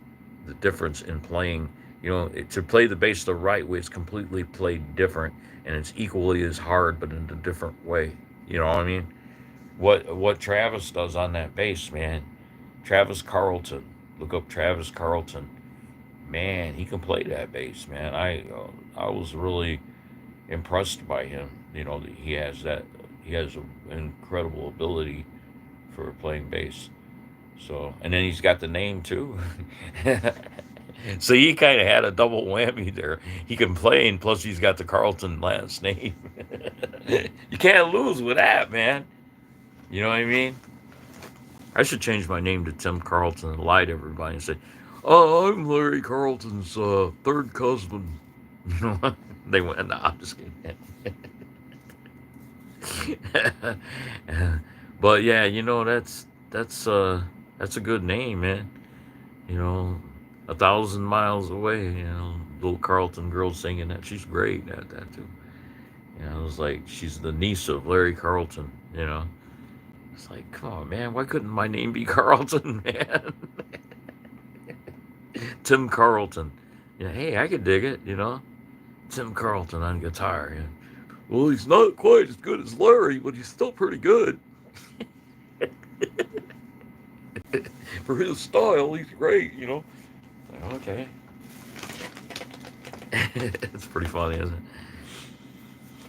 The difference in playing, to play the bass the right way, it's completely played different, and it's equally as hard, but in a different way. You know what I mean? What Travis does on that bass, man. Travis Carlton. Look up Travis Carlton. Man, he can play that bass, man. I was really impressed by him. That he has an incredible ability for playing bass. So, and then he's got the name too. So he kind of had a double whammy there. He can play, and plus he's got the Carlton last name. You can't lose with that, man. You know what I mean? I should change my name to Tim Carlton and lie to everybody and say, "Oh, I'm Larry Carlton's third cousin." You know what? They went, "No, I'm just kidding." But yeah, that's a good name, man. You know, 1,000 miles away. Little Carlton girl singing that. She's great at that too. It was like she's the niece of Larry Carlton. It's like, come on, man. Why couldn't my name be Carlton, man? Tim Carlton. Yeah, hey, I could dig it. Tim Carlton on guitar. Yeah. Well, he's not quite as good as Larry, but he's still pretty good. For his style, he's great. Like, okay. It's pretty funny, isn't it?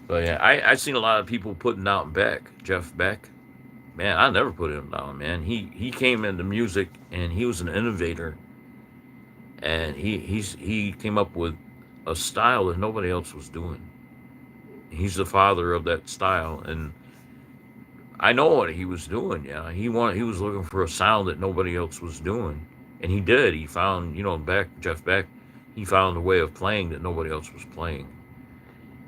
But yeah, I've seen a lot of people putting out Jeff Beck. Man, I never put him down, man. He came into music and he was an innovator, and he came up with a style that nobody else was doing. He's the father of that style, and I know what he was doing. Yeah, he was looking for a sound that nobody else was doing, and he did. He found, Jeff Beck. He found a way of playing that nobody else was playing.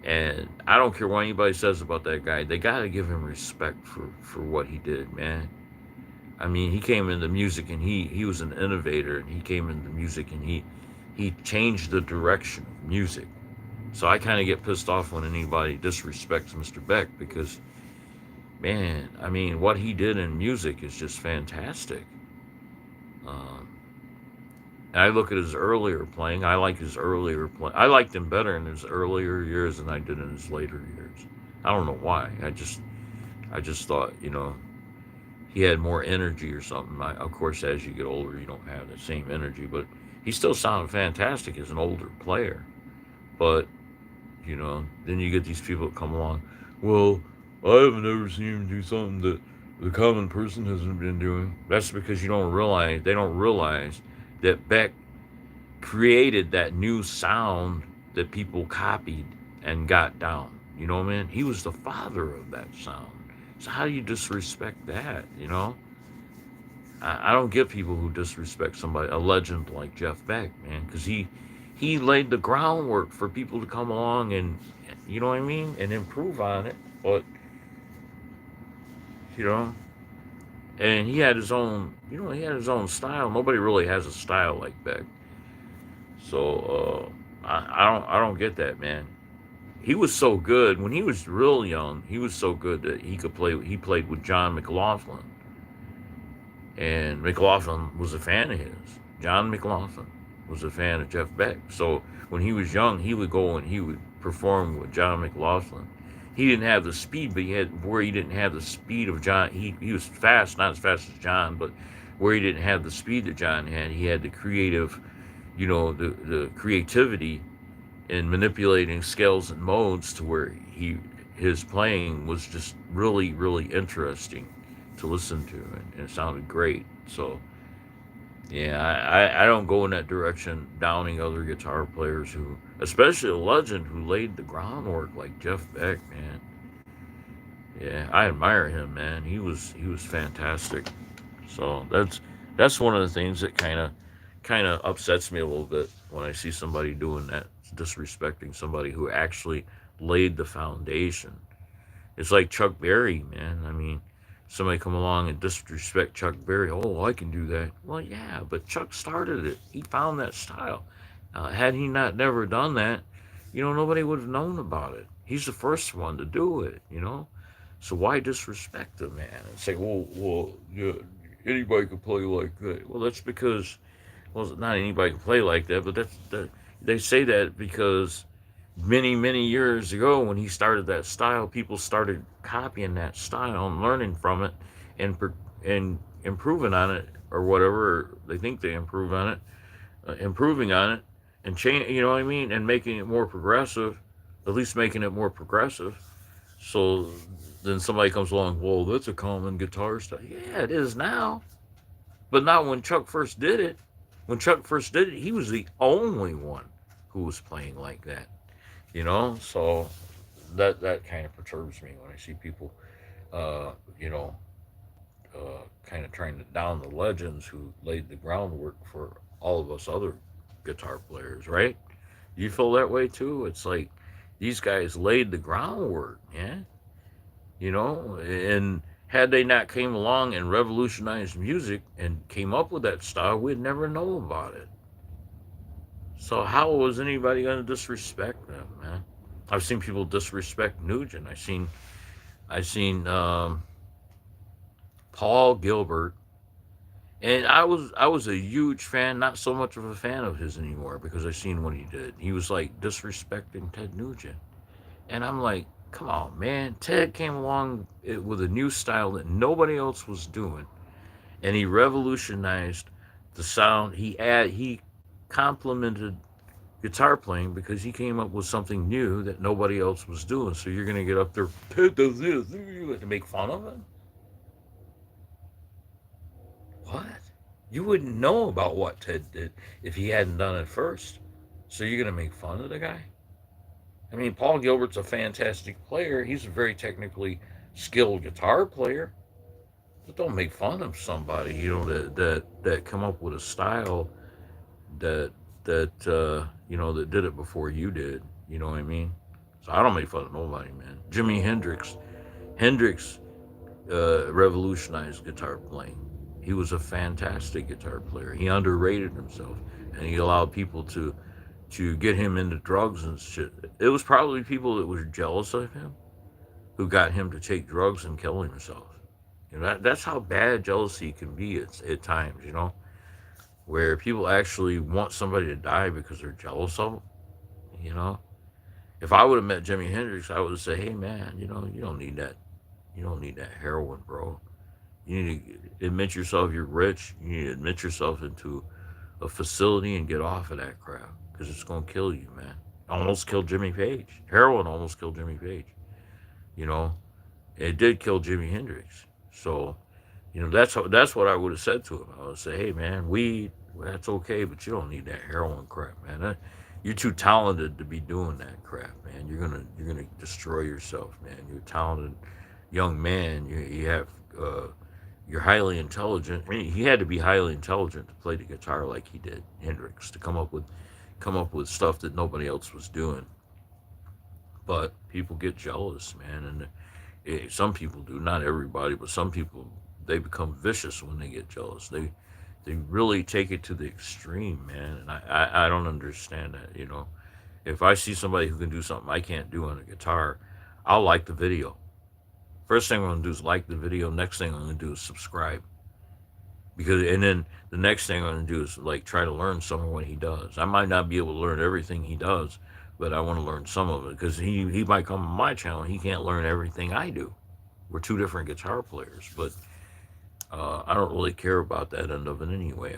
And I don't care what anybody says about that guy. They got to give him respect for what he did, man. I mean, he came into music and he was an innovator, and he came into music and he changed the direction of music. So I kind of get pissed off when anybody disrespects Mr. Beck because, man, I mean, what he did in music is just fantastic. Um, and I look at his earlier playing. I like his earlier play. I liked him better in his earlier years than I did in his later years. I don't know why. I just thought, he had more energy or something. Of course, as you get older, you don't have the same energy, but he still sounded fantastic as an older player. But, then you get these people that come along. Well, I haven't ever seen him do something that the common person hasn't been doing. That's because they don't realize that Beck created that new sound that people copied and got down. You know what I mean? He was the father of that sound. So how do you disrespect that, I don't get people who disrespect somebody, a legend like Jeff Beck, man, because he laid the groundwork for people to come along and, you know what I mean, and improve on it. But, you know, and he had his own style. Nobody really has a style like Beck. So I don't get that, man. He was so good when he was real young. He was so good that he could play. He played with John McLaughlin, and McLaughlin was a fan of his. John McLaughlin. was a fan of Jeff Beck. So when he was young, he would go and he would perform with John McLaughlin. He didn't have the speed, but he didn't have the speed of John. He was fast, not as fast as John, but where he didn't have the speed that John had, he had the creative, the creativity in manipulating scales and modes to where his playing was just really really interesting to listen to, and it sounded great. So yeah, I don't go in that direction downing other guitar players who, especially a legend who laid the groundwork like Jeff Beck, man. Yeah, I admire him, man. He was fantastic. So that's one of the things that kind of upsets me a little bit when I see somebody doing that, disrespecting somebody who actually laid the foundation. It's like Chuck Berry, man. I mean, somebody come along and disrespect Chuck Berry. Oh, I can do that. Well, yeah, but Chuck started it. He found that style. Had he not never done that, nobody would have known about it. He's the first one to do it. So why disrespect the man and say, well, yeah, anybody could play like that? Well, that's because, well, not anybody can play like that, but they say that because many many years ago when he started that style, people started copying that style and learning from it, and and improving on it, or whatever they think they improve on it, improving on it, and change. You know what I mean? And making it more progressive, at least making it more progressive. So then somebody comes along, well, that's a common guitar style. Yeah, it is now, but not when Chuck first did it. When Chuck first did it, he was the only one who was playing like that. So that kind of perturbs me when I see people, uh, you know, kind of trying to down the legends who laid the groundwork for all of us other guitar players, right? You feel that way too? It's like these guys laid the groundwork, yeah. And had they not came along and revolutionized music and came up with that style, we'd never know about it. So how was anybody going to disrespect them, man? I've seen people disrespect Nugent. I seen Paul Gilbert, and I was a huge fan. Not so much of a fan of his anymore because I seen what he did. He was like disrespecting Ted Nugent, and I'm like, come on, man. Ted came along with a new style that nobody else was doing, and he revolutionized the sound. He complemented guitar playing because he came up with something new that nobody else was doing. So you're gonna get up there, Ted does this, to make fun of him? What? You wouldn't know about what Ted did if he hadn't done it first. So you're gonna make fun of the guy? I mean, Paul Gilbert's a fantastic player. He's a very technically skilled guitar player. But don't make fun of somebody, that come up with a style that that did it before you did. You know what I mean? So I don't make fun of nobody, man. Jimi Hendrix revolutionized guitar playing. He was a fantastic guitar player. He underrated himself, and he allowed people to get him into drugs and shit. It was probably people that were jealous of him who got him to take drugs and kill himself. That's how bad jealousy can be at times. Where people actually want somebody to die because they're jealous of them. You know, if I would have met Jimi Hendrix, I would have said, "Hey, man, you don't need that. You don't need that heroin, bro. You need to admit yourself you're rich. You need to admit yourself into a facility and get off of that crap because it's gonna kill you, man." Almost killed Jimmy Page. Heroin almost killed Jimmy Page. You know, it did kill Jimi Hendrix. So, that's what I would have said to him. I would say, "Hey, man, weed, well, that's okay, but you don't need that heroin crap, man. You're too talented to be doing that crap, man. You're gonna destroy yourself, man. You're a talented young man. You have you're highly intelligent. I mean, he had to be highly intelligent to play the guitar like he did, Hendrix, to come up with stuff that nobody else was doing. But people get jealous, man, and some people do. Not everybody, but some people, they become vicious when they get jealous. They really take it to the extreme, man, and I don't understand that. If I see somebody who can do something I can't do on a guitar, I'll like the video. First thing I'm gonna do is like the video. Next thing I'm gonna do is subscribe. because and then the next thing I'm going to do is like try to learn some of what he does. I might not be able to learn everything he does, but I want to learn some of it because he might come on my channel. He can't learn everything I do. We're two different guitar players, but I don't really care about that end of it anyway.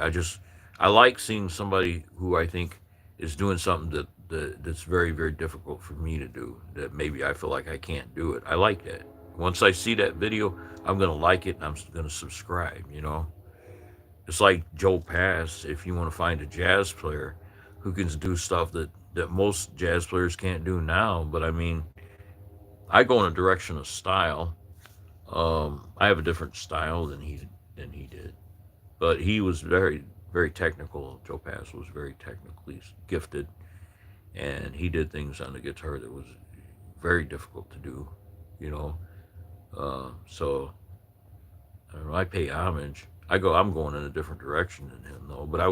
I like seeing somebody who I think is doing something that's very very difficult for me to do. That maybe I feel like I can't do it. I like that. Once I see that video, I'm gonna like it and I'm gonna subscribe. You know, it's like Joe Pass. If you want to find a jazz player who can do stuff that most jazz players can't do now, but I mean, I go in a direction of style. I have a different style than he did, but he was very very technical. Joe Pass was very technically gifted, and he did things on the guitar that was very difficult to do. You know, so I don't know. I pay homage. I'm going in a different direction than him though. But I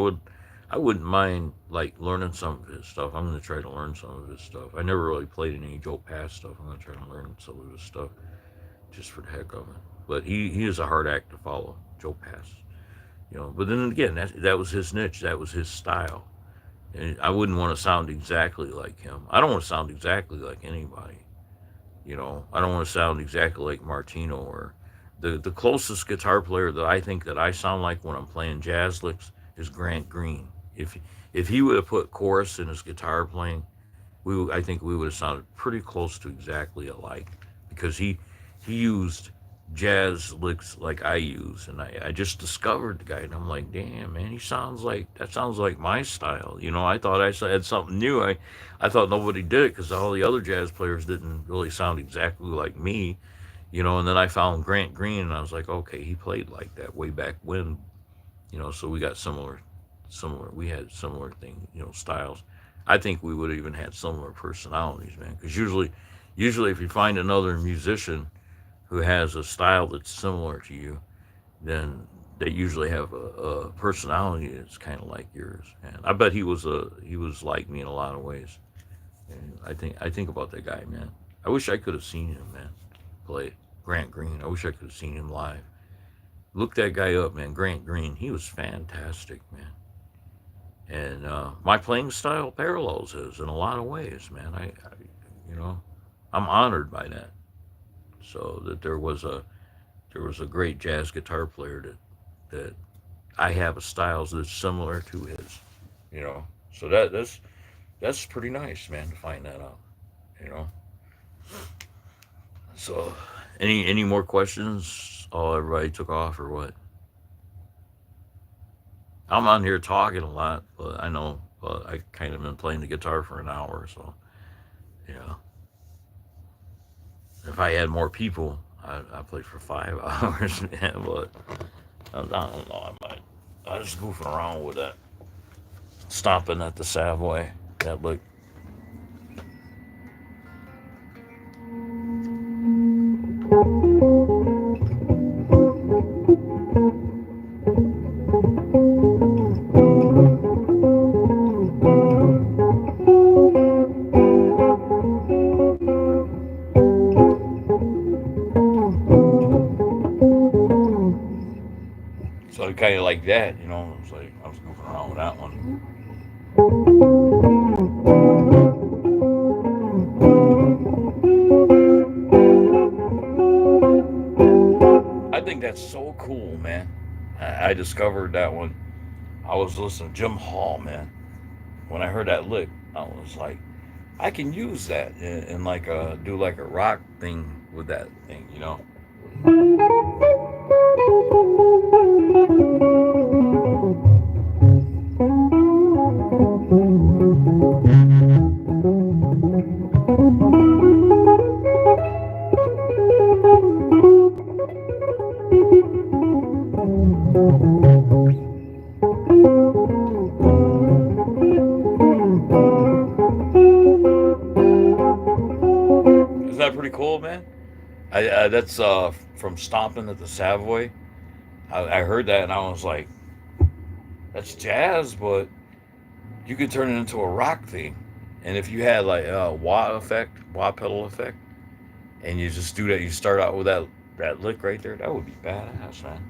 wouldn't mind like learning some of his stuff. I'm going to try to learn some of his stuff. I never really played any Joe Pass stuff. I'm going to try to learn some of his stuff just for the heck of it. But he is a hard act to follow, Joe Pass. You know. But then again, that was his niche. That was his style. And I wouldn't want to sound exactly like him. I don't want to sound exactly like anybody. You know, I don't want to sound exactly like Martino or the closest guitar player that I think that I sound like when I'm playing jazz licks is Grant Green. If he would have put chorus in his guitar playing, I think we would have sounded pretty close to exactly alike because he used jazz licks like I use, and I just discovered the guy, and I'm like, damn man, that sounds like my style. You know, I thought I had something new. I thought nobody did it because all the other jazz players didn't really sound exactly like me. You know, and then I found Grant Green, and I was like, okay, he played like that way back when. You know, so we got similar. We had similar thing, you know, styles. I think we would have even had similar personalities, man. Because usually, if you find another musician who has a style that's similar to you, then they usually have a personality that's kind of like yours. And I bet he was like me in a lot of ways. And I think about that guy, man. I wish I could have seen him, man, play Grant Green. I wish I could have seen him live. Look that guy up, man. Grant Green. He was fantastic, man. And my playing style parallels his in a lot of ways, man. You know, I'm honored by that. So that there was a great jazz guitar player that I have a styles that's similar to his. You know, so that's pretty nice, man, to find that out. You know, so any more questions? Oh, everybody took off or what? I'm on here talking a lot, but I know, but I kind of been playing the guitar for an hour, so yeah. If I had more people, I played for 5 hours, man. But I don't know. I just goofing around with that, stopping at the Savoy. That look. So kind of like that, you know. It's like I was goofing around with that one. I think that's so cool, man. I discovered that one. I was listening to Jim Hall, man. When I heard that lick, I was like, I can use that and like do like a rock thing with that thing, you know. Isn't that pretty cool, man? That's from Stomping at the Savoy. I heard that and I was like, that's jazz, but you could turn it into a rock thing. And if you had like a wah pedal effect, and you just do that, you start out with that lick right there, that would be badass, man.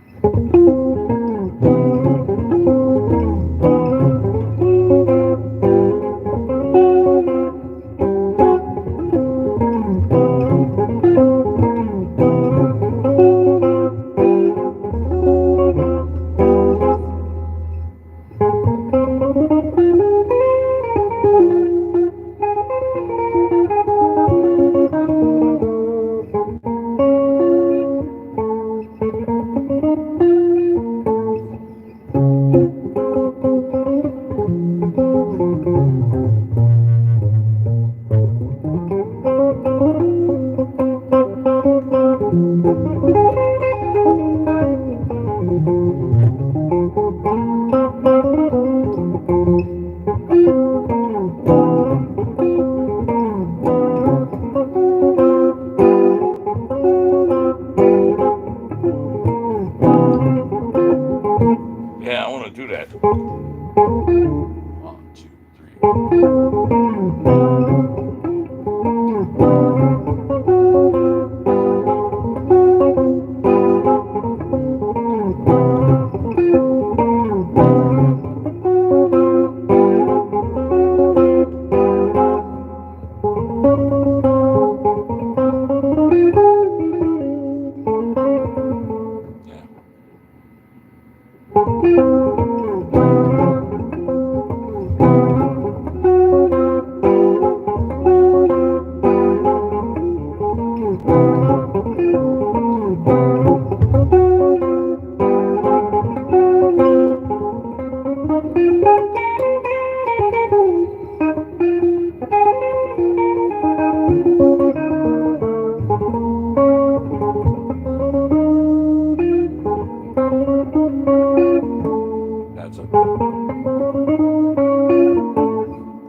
That's a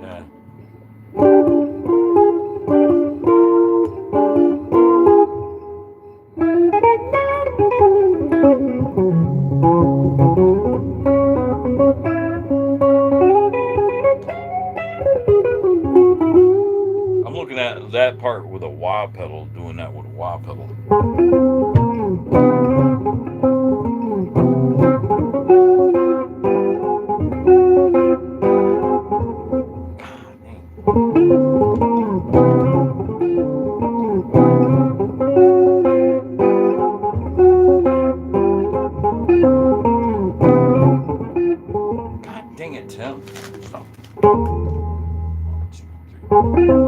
yeah. I'm looking at that part with a wah pedal, doing that with a wah pedal. Dang. God dang it, Tim. Stop. 1, 2, 3.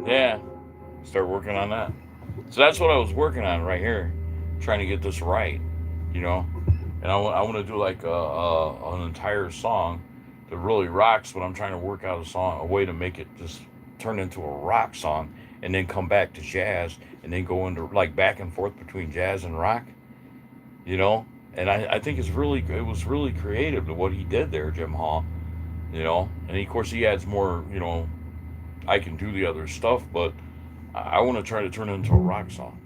Yeah, start working on that. So that's what I was working on right here, trying to get this right, you know. And I want to do like an entire song that really rocks, but I'm trying to work out a way to make it just turn into a rock song, and then come back to jazz, and then go into like back and forth between jazz and rock, you know. And I think it was really creative to what he did there, Jim Hall, you know. And of course he adds more, you know. I can do the other stuff, but I want to try to turn it into a rock song.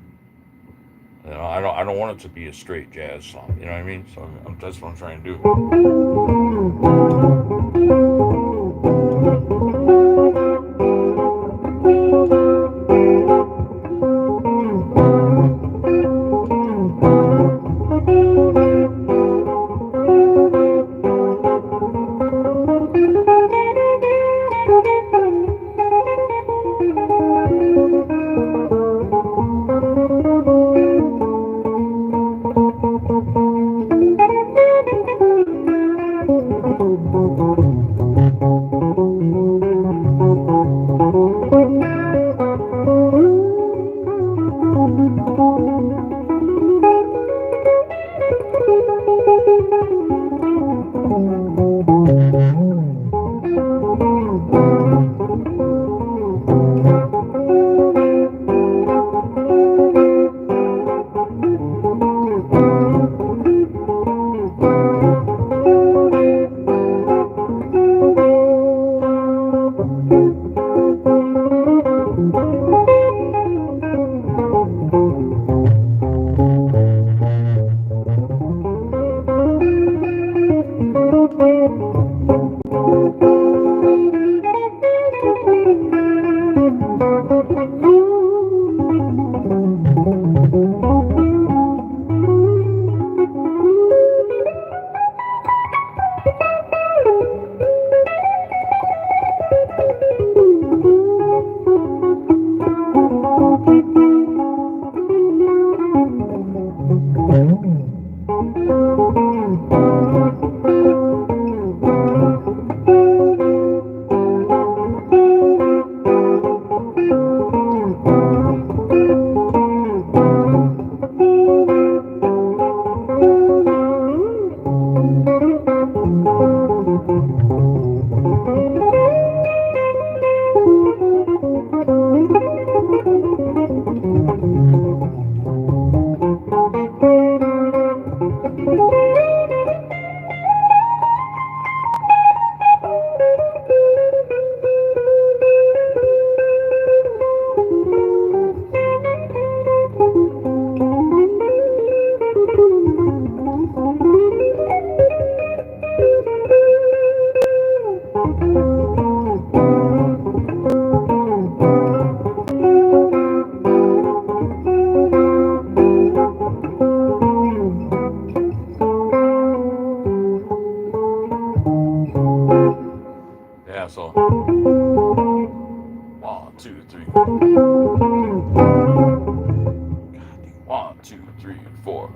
You know, I don't want it to be a straight jazz song. You know what I mean? So that's what I'm trying to Yeah, so 1, 2, 3. 1, 2, 3, 4.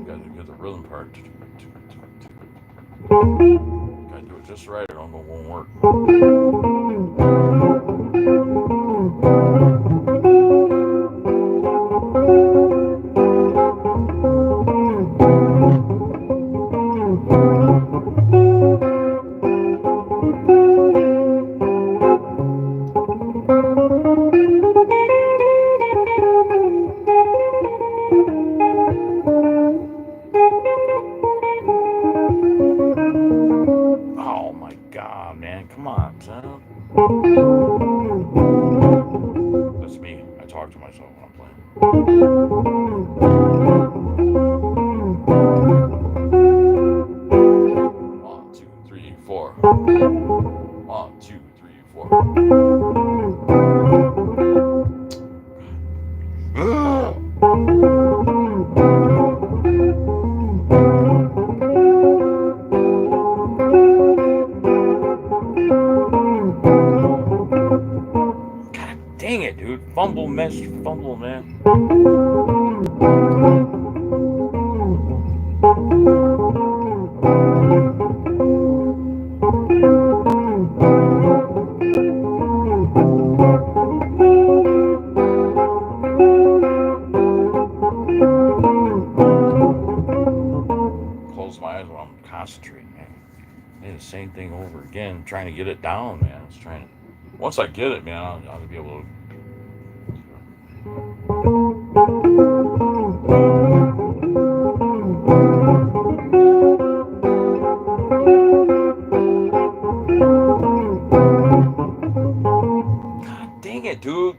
Gotta get the rhythm part. Gotta do it just right, or it won't work. Oh my god, man. Come on, son. That's me. I talk to myself when I'm playing. 1, 2, 3, 4. 1, 2, 3, 4. God dang it, dude. Fumble, mess, fumble, man. Close my eyes while I'm concentrating, man. I did the same thing over again, trying to get it down, man. I was trying to. Once I get it, man, I'll be able to. God dang it, dude.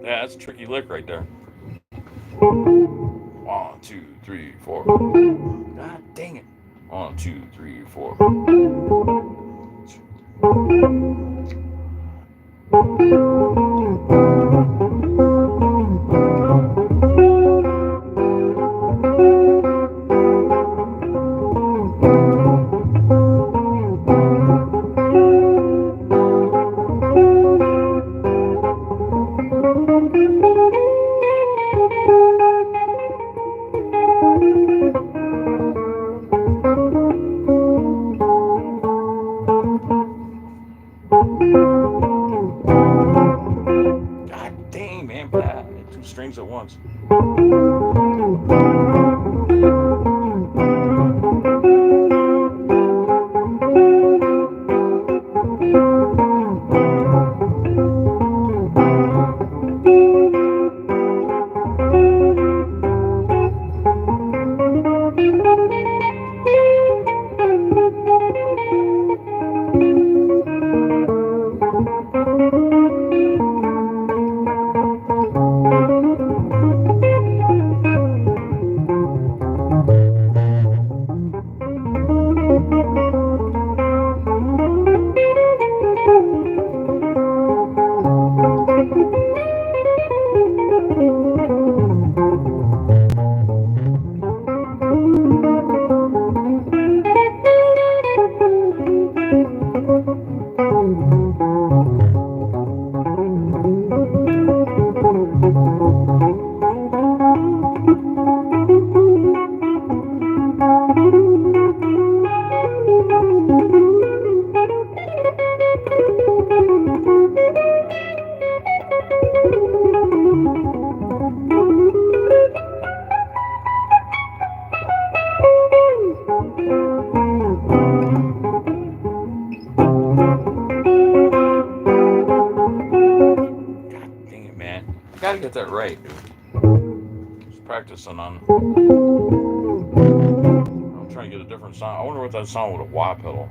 Yeah, that's a tricky lick right there. 1, 2, 3, 4. God dang it. 1, 2, 3, 4. God dang, man, but I hit 2 strings at once. Dang it, man. I gotta get that right, dude. Just practicing on. I'm trying to get a different sound. I wonder what that sound with a wah pedal.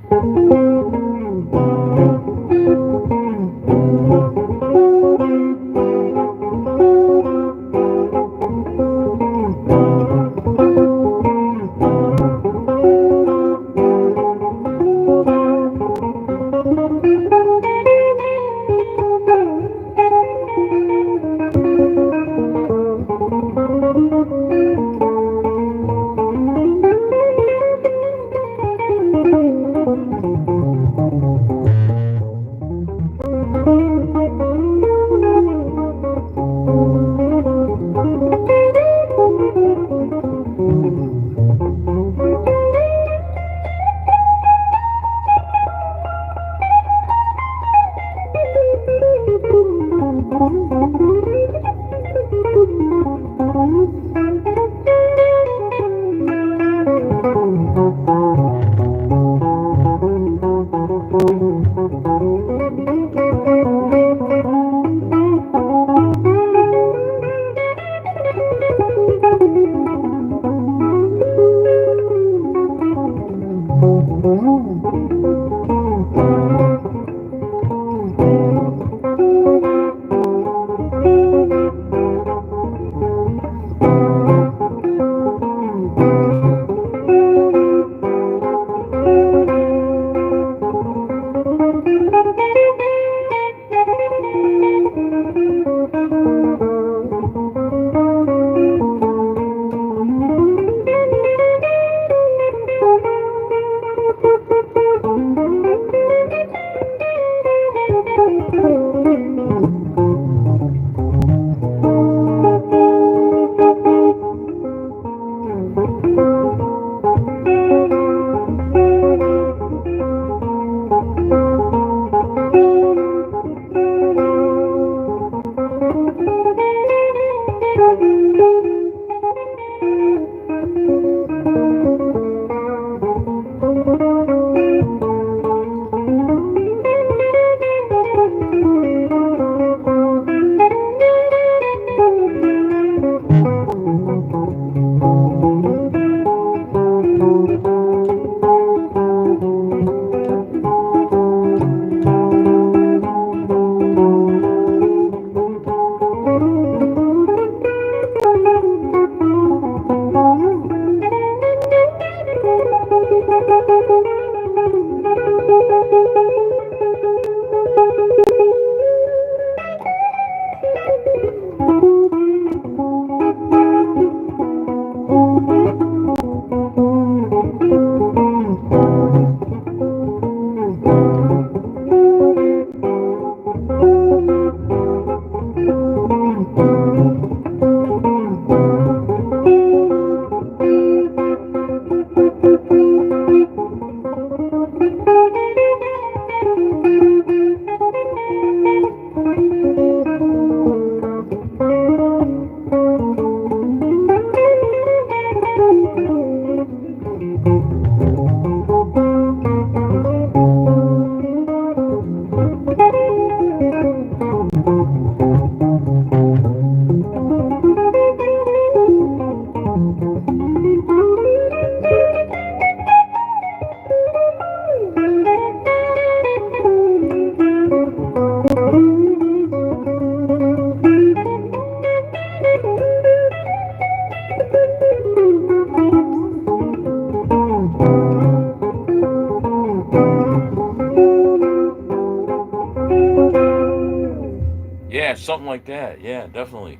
something like that. Yeah, definitely.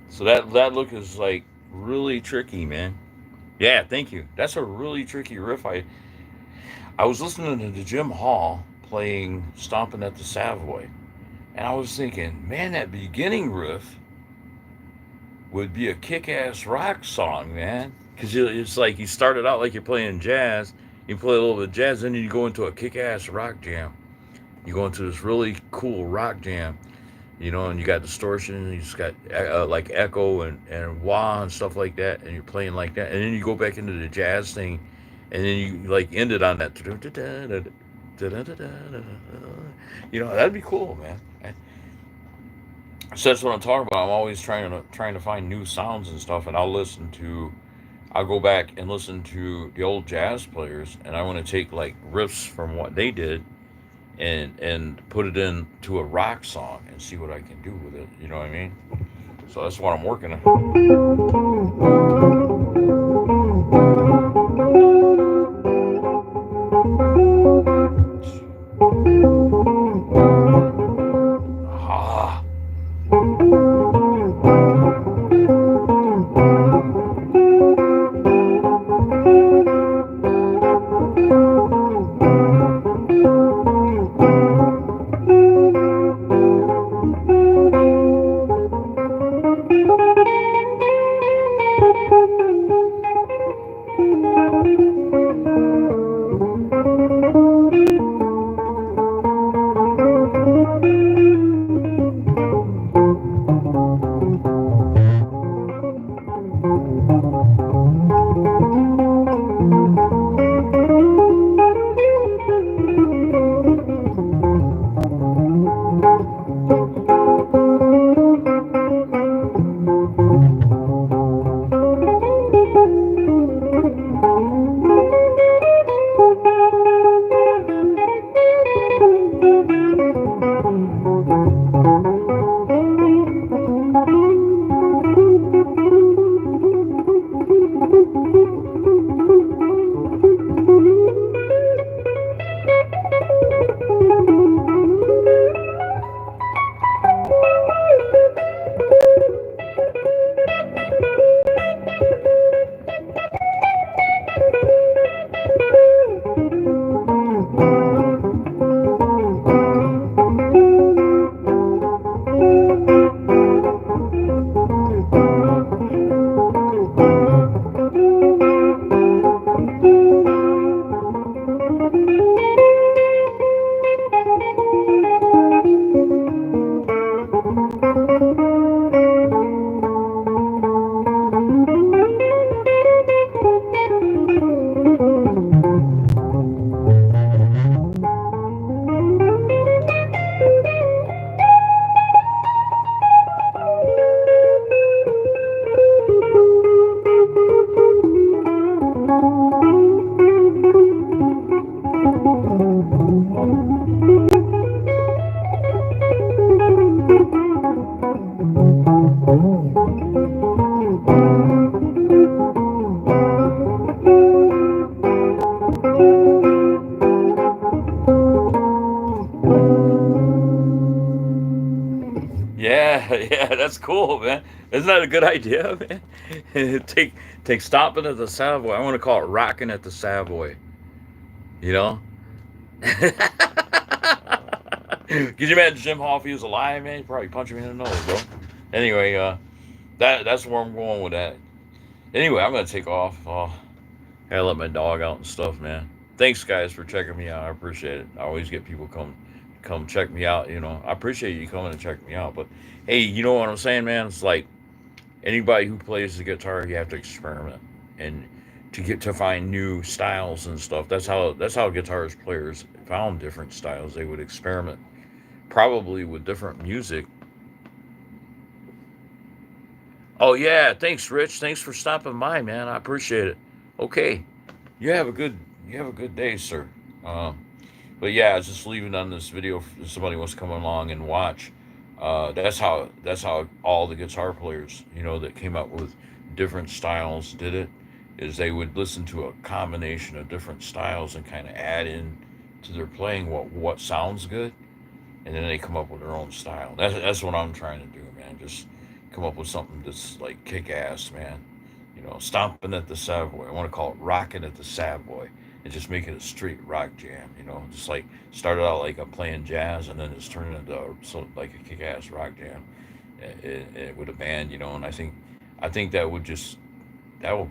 So that look is like really tricky, man. Yeah, thank you. That's a really tricky riff. I was listening to Jim Hall playing "Stomping at the Savoy," and I was thinking, man, that beginning riff would be a kick-ass rock song, man. Because it's like you started out like you're playing jazz, you play a little bit of jazz, then you go into a kick-ass rock jam. You go into this really cool rock jam, and you got distortion, and you just got like echo and wah and stuff like that, and you're playing like that, and then you go back into the jazz thing, and then you like end it on that. That'd be cool, man. So that's what I'm talking about. I'm always trying to find new sounds and stuff, and I'll go back and listen to the old jazz players, and I want to take like riffs from what they did and put it into a rock song and see what I can do with it. You know what I mean? So that's what I'm working on. Yeah, yeah, that's cool, man. Isn't that a good idea, man? Take stomping at the Savoy. I want to call it rocking at the Savoy. You know? Could you imagine Jim Hall if he was alive, man? He'd probably punch me in the nose, bro. Anyway, that's where I'm going with that. Anyway, I'm gonna take off. Gotta let my dog out and stuff, man. Thanks, guys, for checking me out. I appreciate it. I always get people come check me out. I appreciate you coming and check me out. But hey, you know what I'm saying, man? It's like anybody who plays the guitar, you have to experiment and to get to find new styles and stuff. That's how guitarist players found different styles. They would experiment, probably with different music. Oh yeah, thanks, Rich. Thanks for stopping by, man. I appreciate it. Okay, you have a good day, sir. But yeah, I was just leaving on this video if somebody wants to come along and watch. That's how all the guitar players, that came up with different styles did it. Is they would listen to a combination of different styles and kind of add in to their playing what sounds good. and then they come up with their own style. That's what I'm trying to do, man. Just come up with something that's like kick ass, man. Stomping at the Savoy. I want to call it rocking at the Savoy, and just make it a straight rock jam. Just like started out like I'm playing jazz, and then it's turned into like a kick ass rock jam, with a band. And I think that would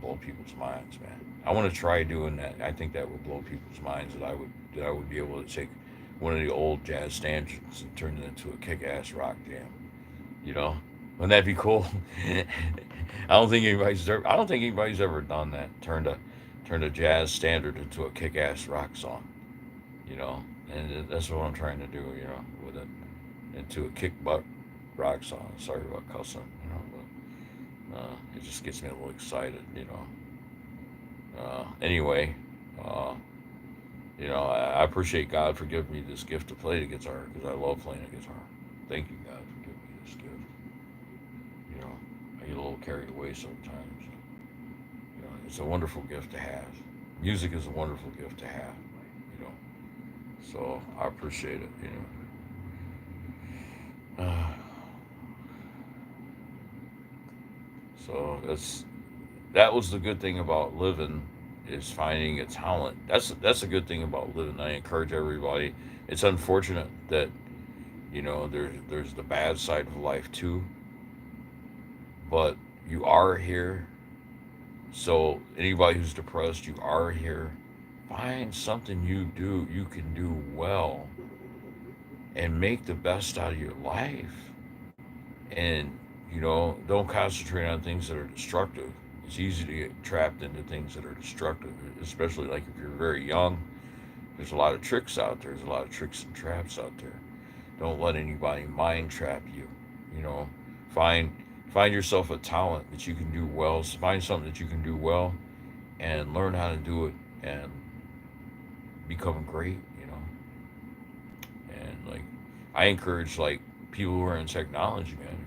blow people's minds, man. I want to try doing that. I think that would blow people's minds, that I would be able to take one of the old jazz standards and turn it into a kick-ass rock jam. You know, wouldn't that be cool? I don't think anybody's ever done that. Turned a jazz standard into a kick-ass rock song. You know, and that's what I'm trying to do. With it into a kick butt rock song. Sorry about cussing. But it just gets me a little excited. Anyway, uh, I appreciate God for giving me this gift to play the guitar because I love playing the guitar. Thank you, God, for giving me this gift. You know, I get a little carried away sometimes. It's a wonderful gift to have. Music is a wonderful gift to have. You know, so I appreciate it. Uh, so that was the good thing about living is finding a talent. That's a good thing about living. I encourage everybody. It's unfortunate that there's the bad side of life too, but you are here. So anybody who's depressed, you are here. Find something you can do well and make the best out of your life. And don't concentrate on things that are destructive. It's easy to get trapped into things that are destructive, especially like if you're very young. There's a lot of tricks out there. There's a lot of tricks and traps out there. Don't let anybody mind trap you. You know, find find yourself a talent that you can do well. Find something that you can do well, and learn how to do it and become great. And like I encourage like people who are in technology, man.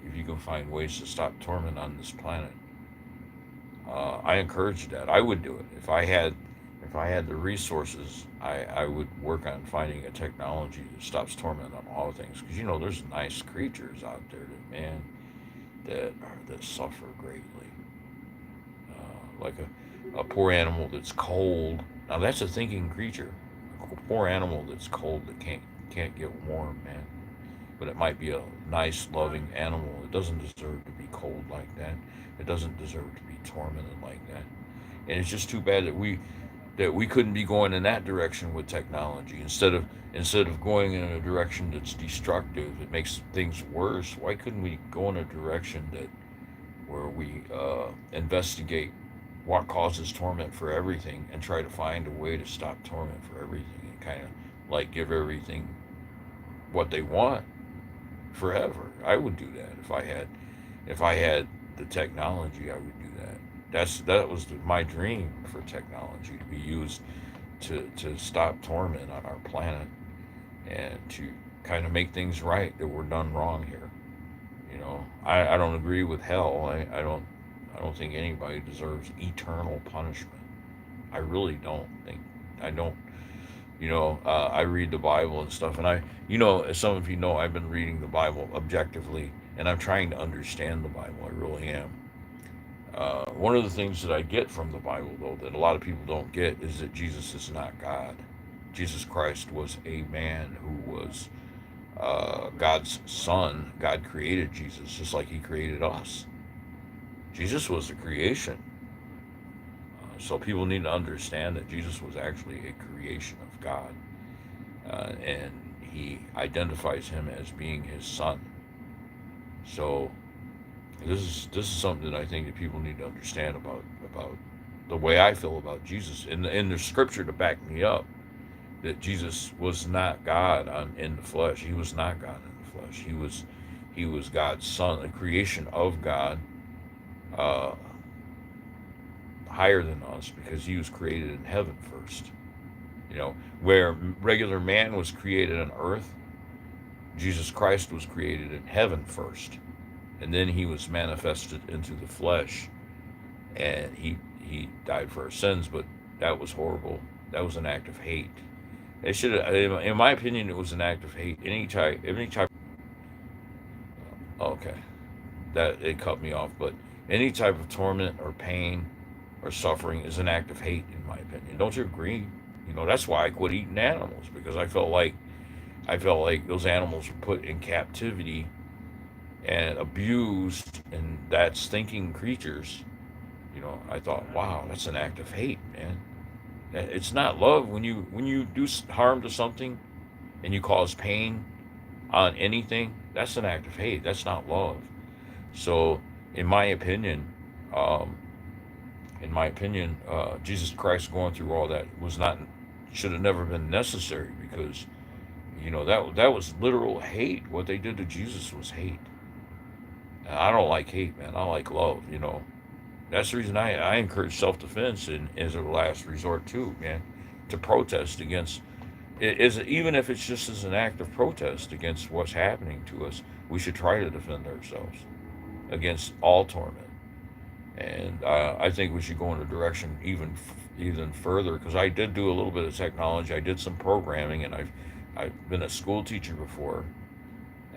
If you can find ways to stop torment on this planet, I encourage that. I would do it if I had the resources. I would work on finding a technology that stops torment on all things. Because there's nice creatures out there that man that suffer greatly. Like a poor animal that's cold. Now that's a thinking creature. A poor animal that's cold that can't get warm, man. But it might be a nice, loving animal. It doesn't deserve to be cold like that. It doesn't deserve to be tormented like that. And it's just too bad that we couldn't be going in that direction with technology instead of going in a direction that's destructive. It makes things worse. Why couldn't we go in a direction that where we investigate what causes torment for everything and try to find a way to stop torment for everything and kind of like give everything what they want forever. I would do that if I had the technology. I would do that. That was my dream for technology to be used to stop torment on our planet and to kind of make things right that were done wrong here. I don't agree with hell. I don't think anybody deserves eternal punishment. I really don't think. I don't. I read the Bible and stuff, and as some of you know, I've been reading the Bible objectively, and I'm trying to understand the Bible. I really am. One of the things that I get from the Bible, though, that a lot of people don't get, is that Jesus is not God. Jesus Christ was a man who was God's son. God created Jesus just like he created us. Jesus was a creation. So people need to understand that Jesus was actually a creation of God. And he identifies him as being his son. So this is something that I think that people need to understand about the way I feel about Jesus. And there's scripture to back me up that Jesus was not God in the flesh. He was not God in the flesh. He was God's son, a creation of God, uh, higher than us because he was created in heaven first. Where regular man was created on earth, Jesus Christ was created in heaven first, and then he was manifested into the flesh, and he died for our sins. But that was horrible. That was an act of hate, It should, in my opinion, it was an act of hate. Any type. Okay, that it cut me off. But any type of torment or pain or suffering is an act of hate, in my opinion. Don't you agree? That's why I quit eating animals, because I felt like those animals were put in captivity and abused, and that's thinking creatures. I thought, wow, that's an act of hate, man. It's not love when you do harm to something and you cause pain on anything. That's an act of hate. That's not love. So, in my opinion, um, Jesus Christ going through all that was not should have never been necessary, because that was literal hate. What they did to Jesus was hate. And I don't like hate, man. I like love. That's the reason I encourage self defense and as a last resort too, man, to protest against is even if it's just as an act of protest against what's happening to us. We should try to defend ourselves against all torment. And I think we should go in a direction even further, because I did do a little bit of technology. I did some programming, and I've been a school teacher before.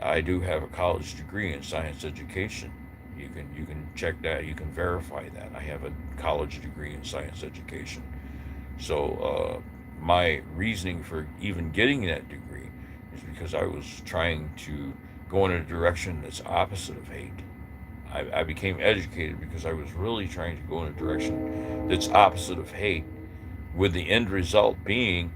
I do have a college degree in science education. You can check that. You can verify that. I have a college degree in science education. So my reasoning for even getting that degree is because I was trying to go in a direction that's opposite of hate. I became educated because I was really trying to go in a direction that's opposite of hate, with the end result being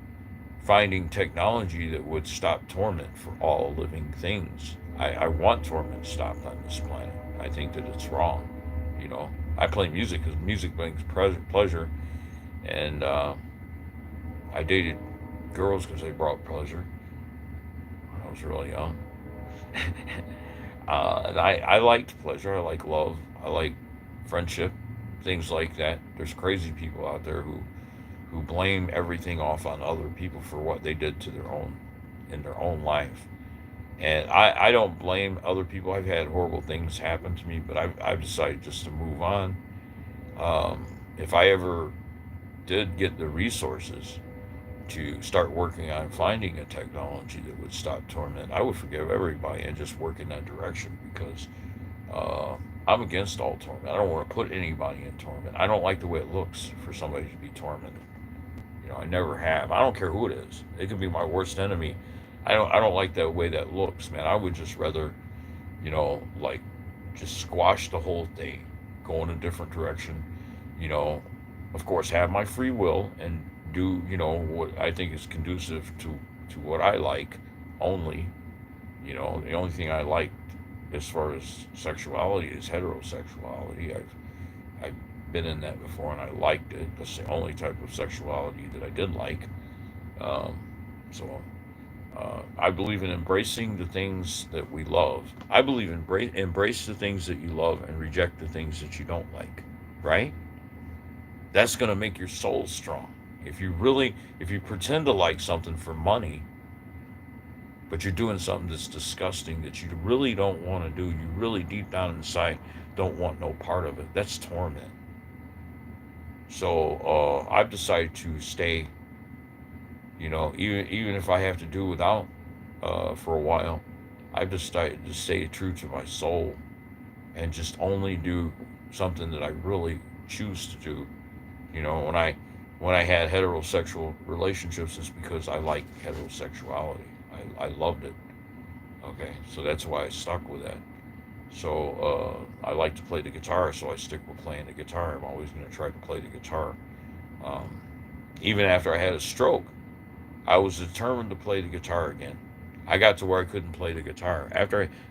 finding technology that would stop torment for all living things. I want torment stopped on this planet. I think that it's wrong. I play music because music brings pleasure, and I dated girls because they brought pleasure when I was really young. And I liked pleasure. I like love. I like friendship, things like that. There's crazy people out there who blame everything off on other people for what they did to their own in their own life. And I don't blame other people. I've had horrible things happen to me, but I've decided just to move on. If I ever did get the resources to start working on finding a technology that would stop torment, I would forgive everybody and just work in that direction, because uh, I'm against all torment. I don't want to put anybody in torment. I don't like the way it looks for somebody to be tormented. I never have. I don't care who it is. It could be my worst enemy. I don't like that way that looks, man. I would just rather, like, just squash the whole thing, go in a different direction. You know, of course, have my free will and do what I think is conducive to what I like only. The only thing I like as far as sexuality is heterosexuality. I've been in that before and I liked it. That's the only type of sexuality that I did like. Um, so I believe in embracing the things that we love. I believe in embrace the things that you love and reject the things that you don't like. Right? That's going to make your soul strong. If you pretend to like something for money, but you're doing something that's disgusting that you really don't want to do, you really deep down inside don't want no part of it, that's torment. So I've decided to stay, even if I have to do without for a while, I've decided to stay true to my soul and just only do something that I really choose to do. When I had heterosexual relationships, it's because I like heterosexuality. I loved it. Okay, so that's why I stuck with that. So I like to play the guitar, so I stick with playing the guitar. I'm always going to try to play the guitar. Um, Even after I had a stroke, I was determined to play the guitar again. I got to where I couldn't play the guitar.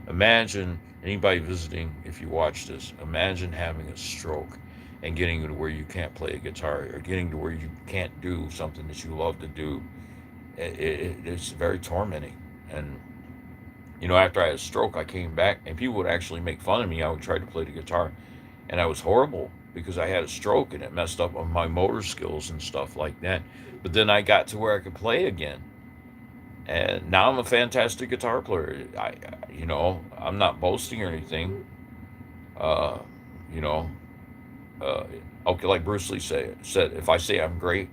Imagine anybody visiting, if you watch this, imagine having a stroke and getting to where you can't play a guitar, or getting to where you can't do something that you love to do. It's very tormenting. And after I had a stroke, I came back, and people would actually make fun of me. I would try to play the guitar, and I was horrible because I had a stroke, and it messed up on my motor skills and stuff like that. But then I got to where I could play again, and now I'm a fantastic guitar player. I'm not boasting or anything. Uh, you know, okay, like Bruce Lee said, if I say I'm great,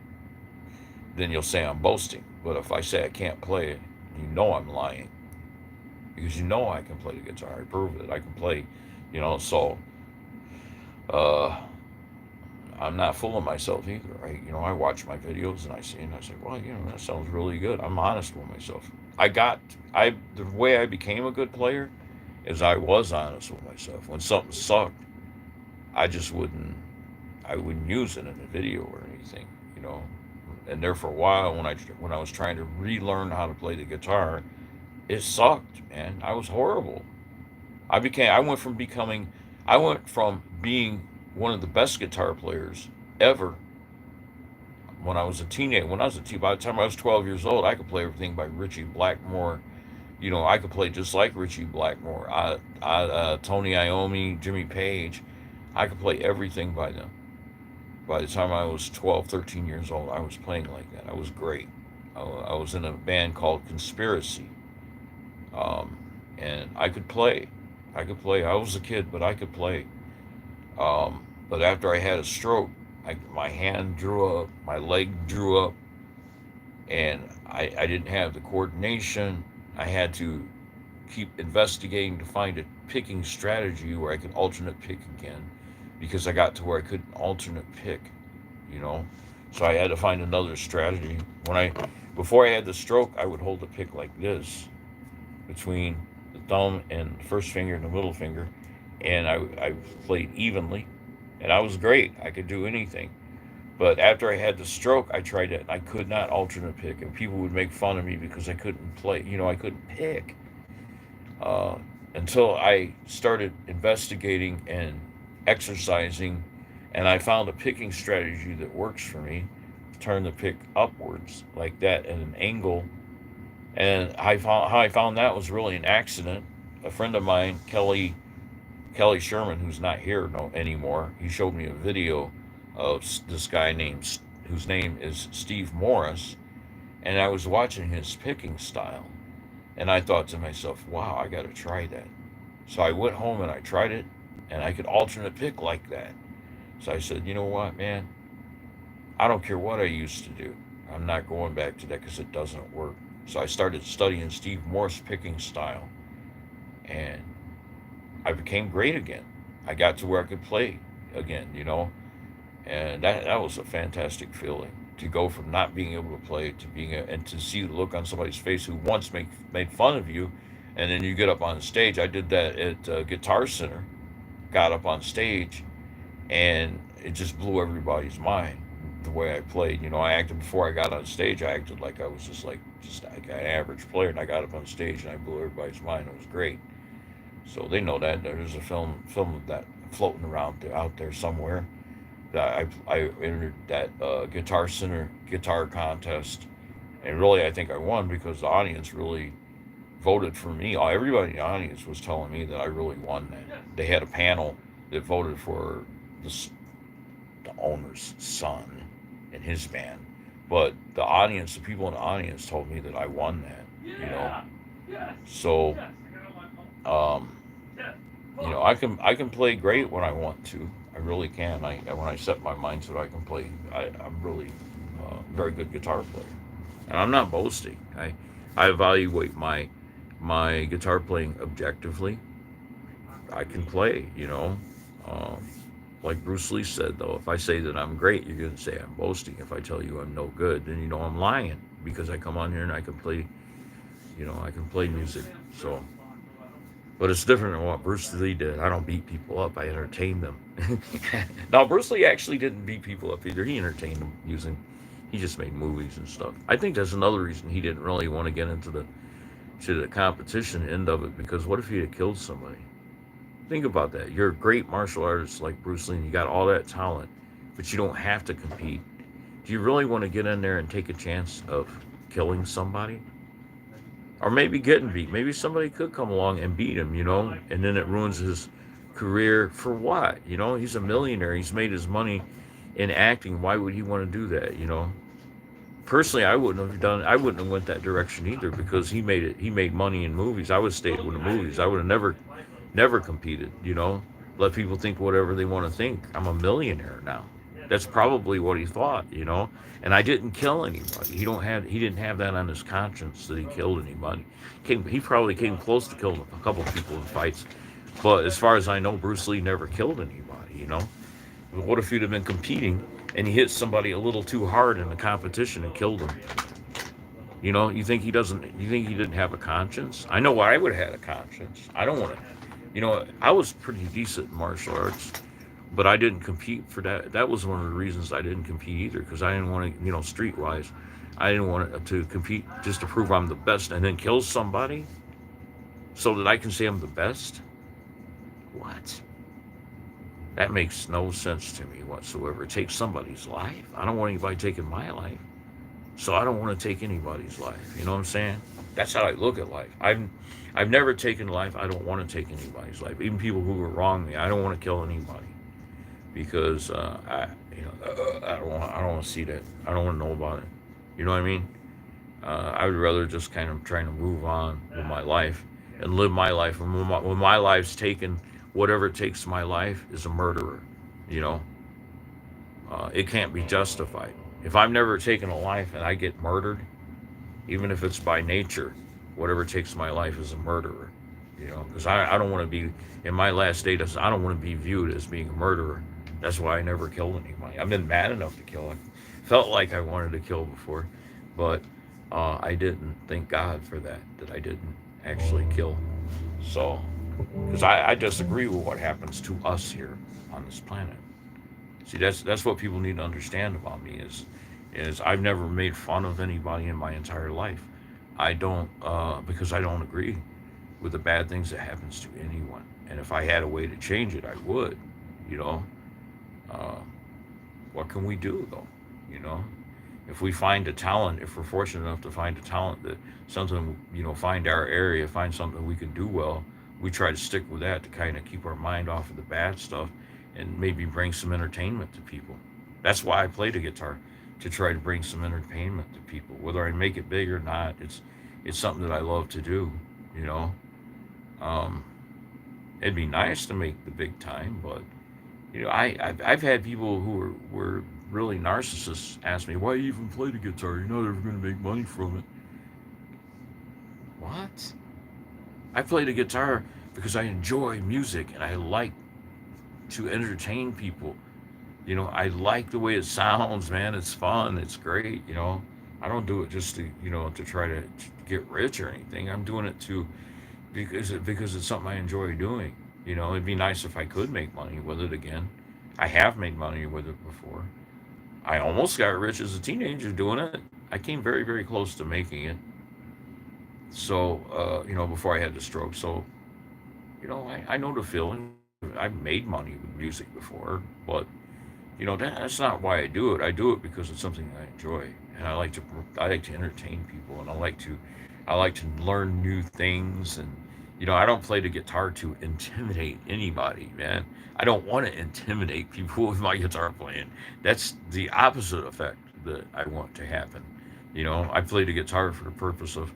then you'll say I'm boasting. But if I say I can't play it, you know I'm lying because you know I can play the guitar. I proved it. I can play, So uh, I'm not fooling myself either. I watch my videos and I see and I say, well, that sounds really good. I'm honest with myself. The way I became a good player is I was honest with myself. When something sucked, I just I wouldn't use it in a video or anything, you know. And there for a while, when I was trying to relearn how to play the guitar, it sucked, man. I was horrible. I went from being one of the best guitar players ever when I was a teenager. By the time I was 12 years old, I could play everything by Richie Blackmore. I could play just like Richie Blackmore, Tony Iommi, Jimmy Page. I could play everything by them. By the time I was 12, 13 years old, I was playing like that. I was great. I was in a band called Conspiracy, um, and I could play. I could play. I was a kid, but I could play. But after I had a stroke, my hand drew up, my leg drew up, and I didn't have the coordination. I had to keep investigating to find a picking strategy where I could alternate pick again because I got to where I couldn't alternate pick, you know. So I had to find another strategy. Before I had the stroke, I would hold the pick like this between the thumb and the first finger and the middle finger, and I played evenly, and I was great. I could do anything. But after I had the stroke, I tried it. I could not alternate pick, and people would make fun of me because I couldn't play. I couldn't pick uh, until I started investigating and exercising, and I found a picking strategy that works for me. Turn the pick upwards like that at an angle, and how I found that was really an accident. A friend of mine, Kelly Sherman, who's not here no anymore, he showed me a video of this guy whose name is Steve Morris, and I was watching his picking style, and I thought to myself, "Wow, I got to try that." So I went home and I tried it, and I could alternate pick like that. So I said, "You know what, man? I don't care what I used to do. I'm not going back to that because it doesn't work." So I started studying Steve Morse picking style, and I became great again. I got to where I could play again. And that was a fantastic feeling to go from not being able to play to and to see the look on somebody's face who once made fun of you, and then you get up on stage. I did that at Guitar Center, got up on stage, and it just blew everybody's mind the way I played. I acted before I got on stage. I acted like I was just like an average player, and I got up on stage and I blew everybody's mind. It was great. So they know that there's a film of that floating around out there somewhere. That I entered that Guitar Center guitar contest, and really I think I won because the audience really voted for me. Everybody in the audience was telling me that I really won that. They had a panel that voted for the owner's son and his band, but the people in the audience told me that I won that. So um, I can play great when I want to. I really can. When I set my mind to it, I can play. I'm really very good guitar player, and I'm not boasting. I evaluate my guitar playing objectively. I can play. Um, like Bruce Lee said, though, if I say that I'm great, you're going to say I'm boasting. If I tell you I'm no good, then I'm lying because I come on here and I can play. I can play music. So. But it's different than what Bruce Lee did. I don't beat people up. I entertain them. Now, Bruce Lee actually didn't beat people up either. He entertained them he just made movies and stuff. I think that's another reason he didn't really want to get into the competition end of it, because what if he had killed somebody? Think about that. You're a great martial artist like Bruce Lee, and you got all that talent, but you don't have to compete. Do you really want to get in there and take a chance of killing somebody? Or maybe getting beat. Maybe somebody could come along and beat him, and then it ruins his career for what? He's a millionaire. He's made his money in acting. Why would he want to do that? Personally, I wouldn't have went that direction either, because he made money in movies. I would have stayed with the movies. I would have never competed, let people think whatever they want to think. I'm a millionaire now. That's probably what he thought, And I didn't kill anybody. He didn't have that on his conscience that he killed anybody. He probably came close to killing a couple of people in fights, but as far as I know, Bruce Lee never killed anybody. But what if he'd have been competing and he hit somebody a little too hard in the competition and killed him? You think he doesn't? You think he didn't have a conscience? I know I would have had a conscience. I don't want to. I was pretty decent in martial arts, but I didn't compete for that. That was one of the reasons I didn't compete either, because I didn't want to, streetwise, I didn't want to compete just to prove I'm the best and then kill somebody so that I can say I'm the best. What? That makes no sense to me whatsoever. Take somebody's life. I don't want anybody taking my life. So I don't want to take anybody's life. You know what I'm saying? That's how I look at life. I've never taken life. I don't want to take anybody's life. Even people who were wrong me, I don't want to kill anybody because I don't want to see that. I don't want to know about it. You know what I mean? I would rather just kind of trying to move on with my life and live my life. And when my life's taken, whatever it takes my life is a murderer. You know, it can't be justified. If I've never taken a life and I get murdered, even if it's by nature, whatever takes my life is a murderer. Because I don't want to be, in my last days, I don't want to be viewed as being a murderer. That's why I never killed anybody. I've been mad enough to kill. I felt like I wanted to kill before, but I didn't thank God for that I didn't actually kill. So, because I disagree with what happens to us here on this planet. See, that's what people need to understand about me is I've never made fun of anybody in my entire life. I don't because I don't agree with the bad things that happens to anyone. And if I had a way to change it, I would. You know, uh, what can we do though? You know, if we find a talent, if we're fortunate enough to find a talent that something, find our area, find something we can do well, we try to stick with that to kind of keep our mind off of the bad stuff and maybe bring some entertainment to people. That's why I play the guitar, to try to bring some entertainment to people. Whether I make it big or not, it's something that I love to do. You know, um, it'd be nice to make the big time, but I've had people who were really narcissists ask me, "Why you even play the guitar? You're not ever going to make money from it." What? I play the guitar because I enjoy music and I like to entertain people. I like the way it sounds, man. It's fun. It's great. I don't do it just to, to try to get rich or anything. I'm doing it because it's something I enjoy doing. It'd be nice if I could make money with it again. I have made money with it before. I almost got rich as a teenager doing it. I came very, very close to making it. So, before I had the stroke. So, I know the feeling. I've made money with music before, but that's not why I do it. I do it because it's something I enjoy, and I like to entertain people, and I like to learn new things, and I don't play the guitar to intimidate anybody, man. I don't want to intimidate people with my guitar playing. That's the opposite effect that I want to happen. I play the guitar for the purpose of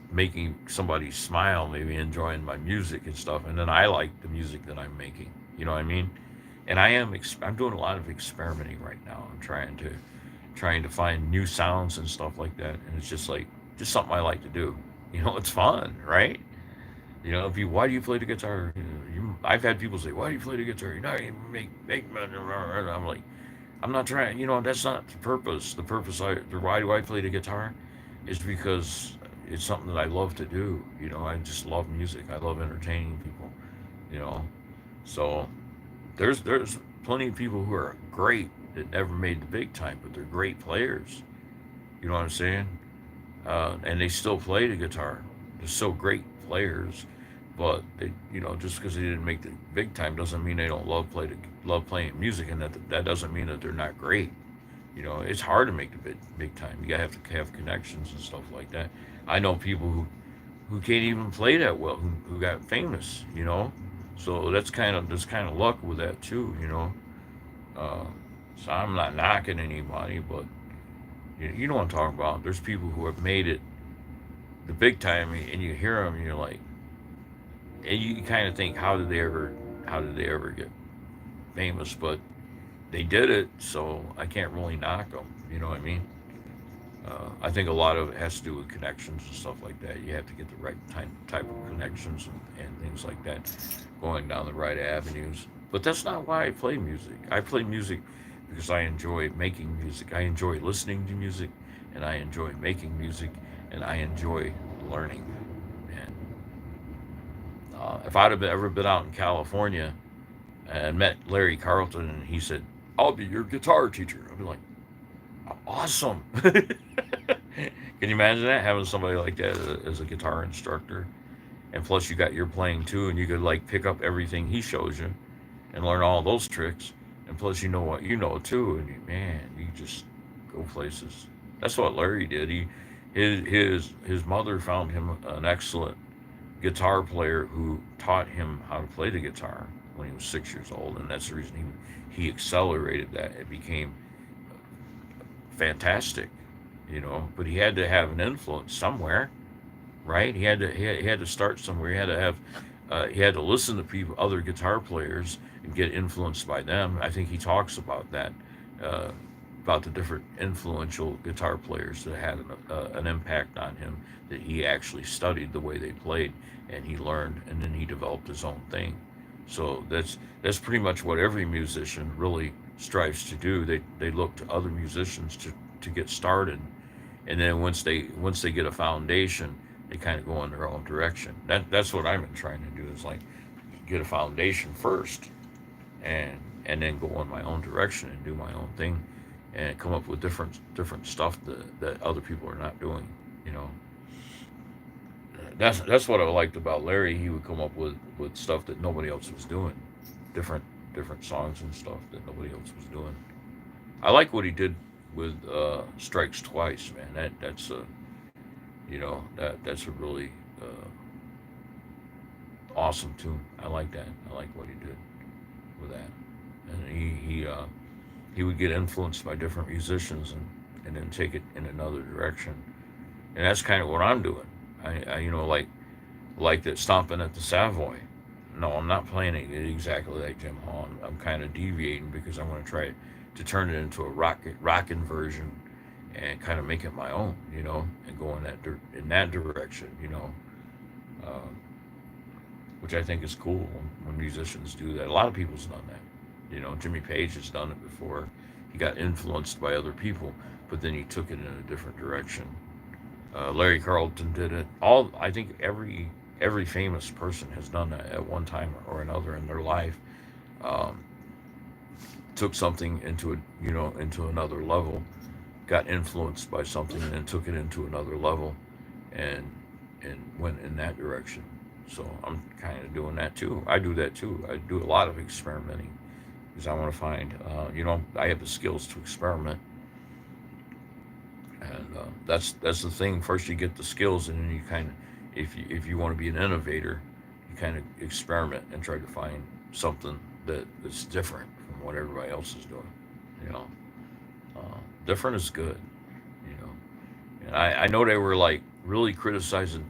making somebody smile, maybe enjoying my music and stuff, and then I like the music that I'm making. You know what I mean? And I'm doing a lot of experimenting right now. I'm trying to find new sounds and stuff like that, and it's just something I like to do. It's fun, right? Why do you play the guitar? I've had people say, "Why do you play the guitar? You're not even make money." I'm like, I'm not trying. That's not the purpose. Why do I play the guitar? Is because it's something that I love to do. I just love music. I love entertaining people. You know, so there's plenty of people who are great that never made the big time, but they're great players. You know what I'm saying? And they still play the guitar. They're so great players, but just because they didn't make the big time doesn't mean they don't love playing music, and that doesn't mean that they're not great. It's hard to make the big time. You have to have connections and stuff like that. I know people who can't even play that well, who got famous. So there's kind of luck with that too. Uh, so I'm not knocking anybody, but you know what I'm talking about. There's people who have made it the big time, and you hear them, and you're like, and you kind of think, how did they ever get famous? But they did it, so I can't really knock them. You know what I mean? I think a lot of it has to do with connections and stuff like that. You have to get the right type of connections and things like that, going down the right avenues. But that's not why I play music. I play music because I enjoy making music. I enjoy listening to music, and I enjoy making music, and I enjoy learning. And if I'd have ever been out in California and met Larry Carlton, and he said, "I'll be your guitar teacher," I'd be like, awesome. Can you imagine that, having somebody like that as a guitar instructor? And plus, you got your playing too, and you could like pick up everything he shows you and learn all those tricks. And plus, you know what you know too, and man, you just go places. That's what Larry did. His mother found him an excellent guitar player who taught him how to play the guitar when he was 6 years old, and that's the reason he accelerated that. It became fantastic, you know. But he had to have an influence somewhere, right? He had to start somewhere. He had to listen to people, other guitar players, and get influenced by them. I think he talks about that, uh, about the different influential guitar players that had an impact on him. That he actually studied the way they played, and he learned, and then he developed his own thing. So that's pretty much what every musician really strives to do. They look to other musicians to get started, and then once they get a foundation, they kind of go in their own direction. That's what I'm trying to do, is like get a foundation first, and and then go in my own direction and do my own thing, and come up with different stuff that other people are not doing. You know, that's what I liked about Larry. He would come up with stuff that nobody else was doing, different different songs and stuff that nobody else was doing. I like what he did with Strikes Twice, man. That's a, you know, that's a really awesome tune. I like that. I like what he did with that. And he would get influenced by different musicians, and then take it in another direction. And that's kind of what I'm doing. I you know, like that stomping at the Savoy. No, I'm not playing it exactly like Jim Hall. I'm kind of deviating because I want to try to turn it into a rockin' version, and kind of make it my own, you know, and go in that direction, you know, uh, which I think is cool when musicians do that. A lot of people's done that, you know. Jimmy Page has done it before. He got influenced by other people, but then he took it in a different direction. Larry Carlton did it. I think every famous person has done that at one time or another in their life. Um, Took something into a, you know, into another level, got influenced by something, and then took it into another level, and went in that direction. So I'm kind of doing that too. I do that too. I do a lot of experimenting because I want to find, you know, I have the skills to experiment, and that's the thing. First, you get the skills, and then you kind of, if you want to be an innovator, you kind of experiment and try to find something that's different from what everybody else is doing. You know, different is good. You know, and I know they were like really criticizing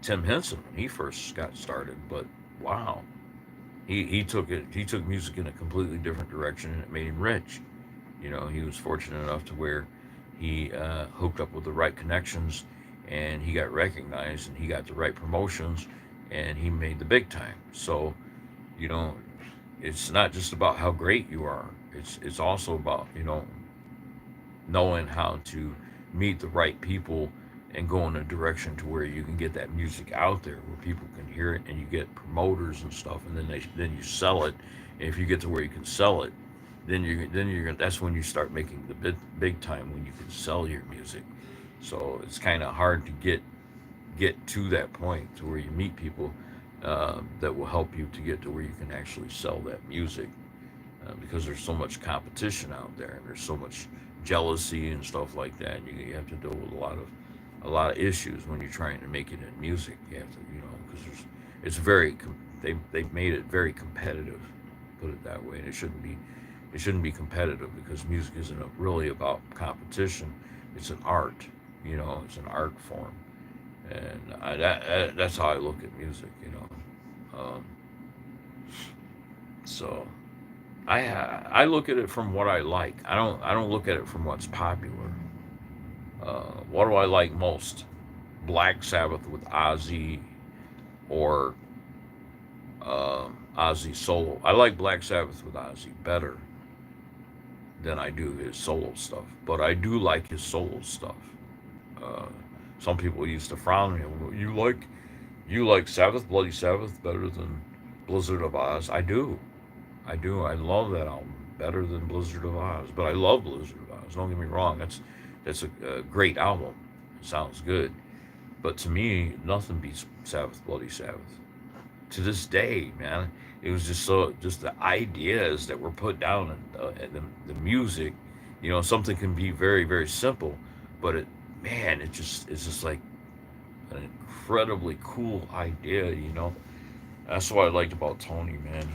Tim Henson when he first got started, but wow, he took music in a completely different direction, and it made him rich. You know, he was fortunate enough to where he hooked up with the right connections, and he got recognized, and he got the right promotions, and he made the big time. So, you know, it's not just about how great you are. It's also about, you know, knowing how to meet the right people and go in a direction to where you can get that music out there where people can hear it, and you get promoters and stuff, and then you sell it. And if you get to where you can sell it, then you're gonna, that's when you start making the big time, when you can sell your music. So it's kind of hard to get to that point to where you meet people that will help you to get to where you can actually sell that music, because there's so much competition out there, and there's so much jealousy and stuff like that. And you have to deal with a lot of issues when you're trying to make it in music. You have to, you know, because it's very they've made it very competitive, put it that way. And it shouldn't be competitive, because music isn't really about competition. It's an art, you know. It's an art form, and that's how I look at music, you know. Um, so I look at it from what I like. I don't look at it from what's popular. What do I like most? Black Sabbath with Ozzy or Ozzy solo. I like Black Sabbath with Ozzy better than I do his solo stuff, but I do like his solo stuff. Uh, some people used to frown at me. "Well, you like Sabbath, Bloody Sabbath, better than Blizzard of Oz?" I do. I do. I love that album better than Blizzard of Oz. But I love Blizzard of Oz. Don't get me wrong. That's a great album. It sounds good. But to me, nothing beats Sabbath, Bloody Sabbath. To this day, man, it was just the ideas that were put down and the music. Something can be very very simple, but it's just like an incredibly cool idea. That's what I liked about Tony, man.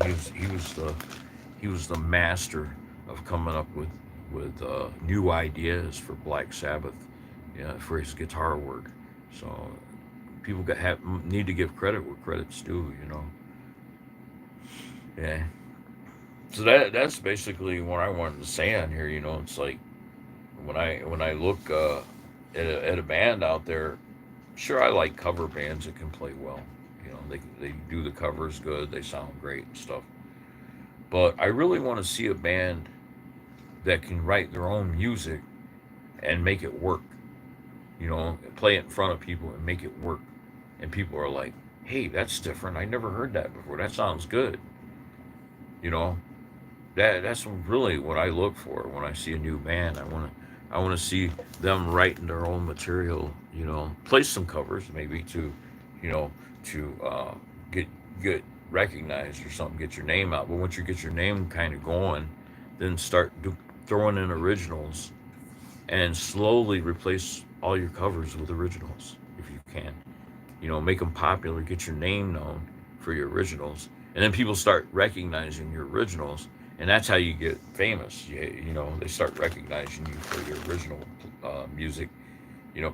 He was the master of coming up with new ideas for Black Sabbath, yeah, for his guitar work. So people need to give credit where credit's due. Yeah. So that's basically what I wanted to say on here. It's like when I look at a band out there. Sure, I like cover bands that can play well. They do the covers good. They sound great and stuff. But I really want to see a band that can write their own music and make it work. Play it in front of people and make it work. And people are like, "Hey, that's different. I never heard that before. That sounds good." You know, that's really what I look for when I see a new band. I want to see them writing their own material. Play some covers maybe you know, to get get recognized or something, get your name out. But once you get your name kind of going, then throwing in originals and slowly replace all your covers with originals if you can. Make them popular, get your name known for your originals, and then people start recognizing your originals, and that's how you get famous. They start recognizing you for your original music.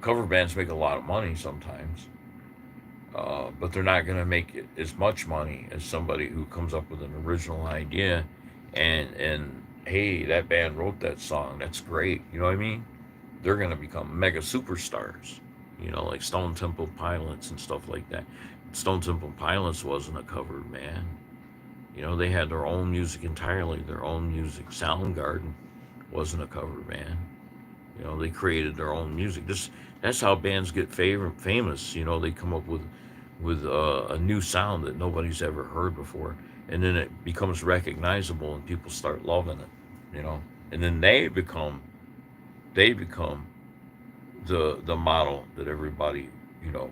Cover bands make a lot of money sometimes, but they're not going to make it as much money as somebody who comes up with an original idea, and hey, that band wrote that song. That's great. You know what I mean? They're going to become mega superstars. Like Stone Temple Pilots and stuff like that. Stone Temple Pilots wasn't a cover band. They had their own music entirely, their own music. Soundgarden wasn't a cover band. They created their own music. That's how bands get famous. They come up with a new sound that nobody's ever heard before, and then it becomes recognizable, and people start loving it. And then they become the model that everybody you know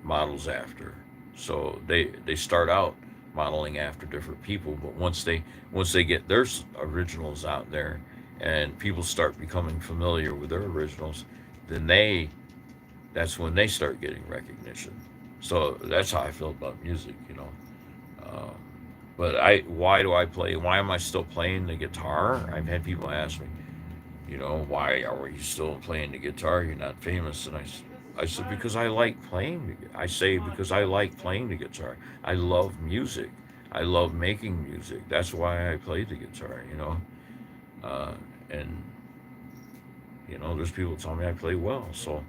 models after. So they start out modeling after different people, but once they get their originals out there, and people start becoming familiar with their originals, then that's when they start getting recognition. So that's how I feel about music. Um, but why do I play? Why am I still playing the guitar? I've had people ask me, why are you still playing the guitar? You're not famous. And I said, because I like playing. I say, because I like playing the guitar. I love music. I love making music. That's why I play the guitar. Uh, and, there's people tell me I play well. So,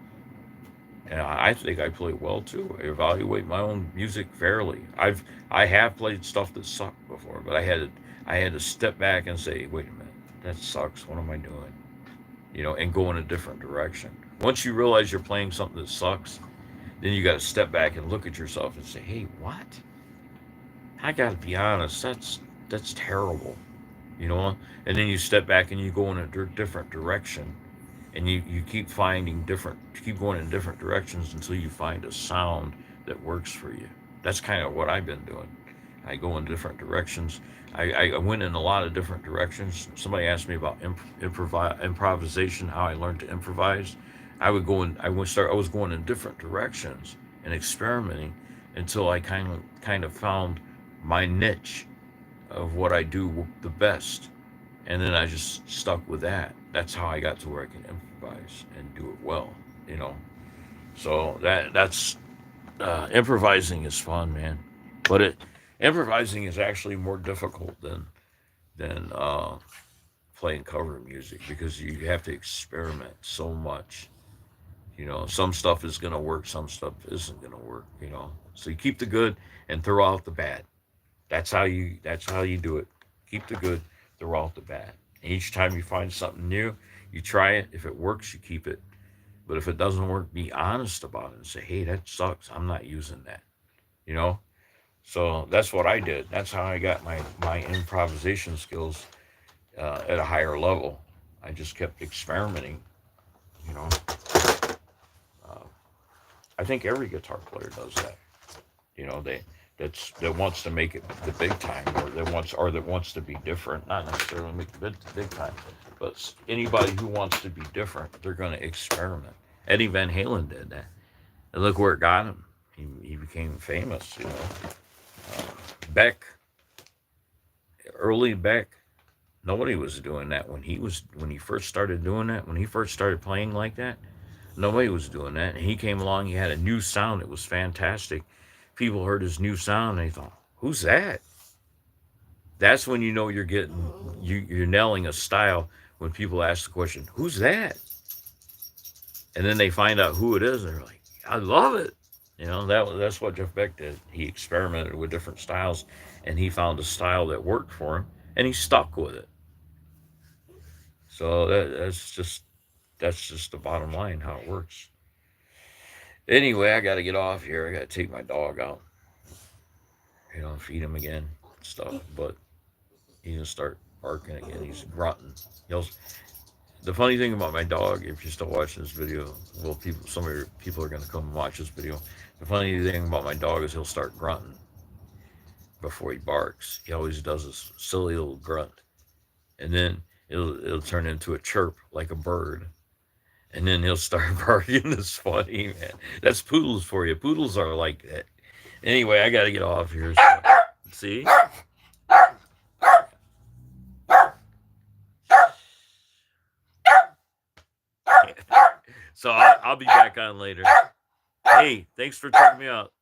and I think I play well too. I evaluate my own music fairly. I have played stuff that sucked before, but I had to step back and say, wait a minute, that sucks. What am I doing? And go in a different direction. Once you realize you're playing something that sucks, then you got to step back and look at yourself and say, "Hey, what? I got to be honest. That's terrible." You know. And then you step back and you go in a different direction, and you keep going in different directions until you find a sound that works for you. That's kind of what I've been doing. I go in different directions. I went in a lot of different directions. Somebody asked me about improvisation, how I learned to improvise. I was going in different directions and experimenting until I kind of found my niche of what I do the best, and then I just stuck with that. That's how I got to where I can improvise and do it well. You know, so that's improvising is fun, man. But improvising is actually more difficult than than playing cover music, because you have to experiment so much. Some stuff is going to work, some stuff isn't going to work. So you keep the good and throw out the bad. That's how you do it. Keep the good, throw out the bad. And each time you find something new, you try it. If it works, you keep it. But if it doesn't work, be honest about it and say, "Hey, that sucks. I'm not using that." You know. So that's what I did. That's how I got my improvisation skills at a higher level. I just kept experimenting. You know. Uh, I think every guitar player does that. That wants to make it the big time, or that wants to be different. Not necessarily make the big time, but anybody who wants to be different, they're going to experiment. Eddie Van Halen did that, and look where it got him. He became famous. Beck, early Beck, nobody was doing that when he first started doing that. When he first started playing like that, nobody was doing that. And he came along. He had a new sound. It was fantastic. People heard his new sound and they thought, "Who's that?" That's when you know you're nailing a style. When people ask the question, "Who's that?" and then they find out who it is, and they're like, "I love it." That's what Jeff Beck did. He experimented with different styles, and he found a style that worked for him, and he stuck with it. So that's just the bottom line how it works. Anyway, I got to get off here. I got to take my dog out, feed him again, stuff. But he's gonna start barking again. He's grunting. He'll, the funny thing about my dog, if you're still watching this video, well, some of your people are gonna come and watch this video. The funny thing about my dog is he'll start grunting before he barks. He always does this silly little grunt, and then it'll turn into a chirp like a bird, and then he'll start barking. It's funny, man. That's poodles for you. Poodles are like that. Anyway, I gotta get off here. So, see. So I'll be back on later. Hey, thanks for checking me out.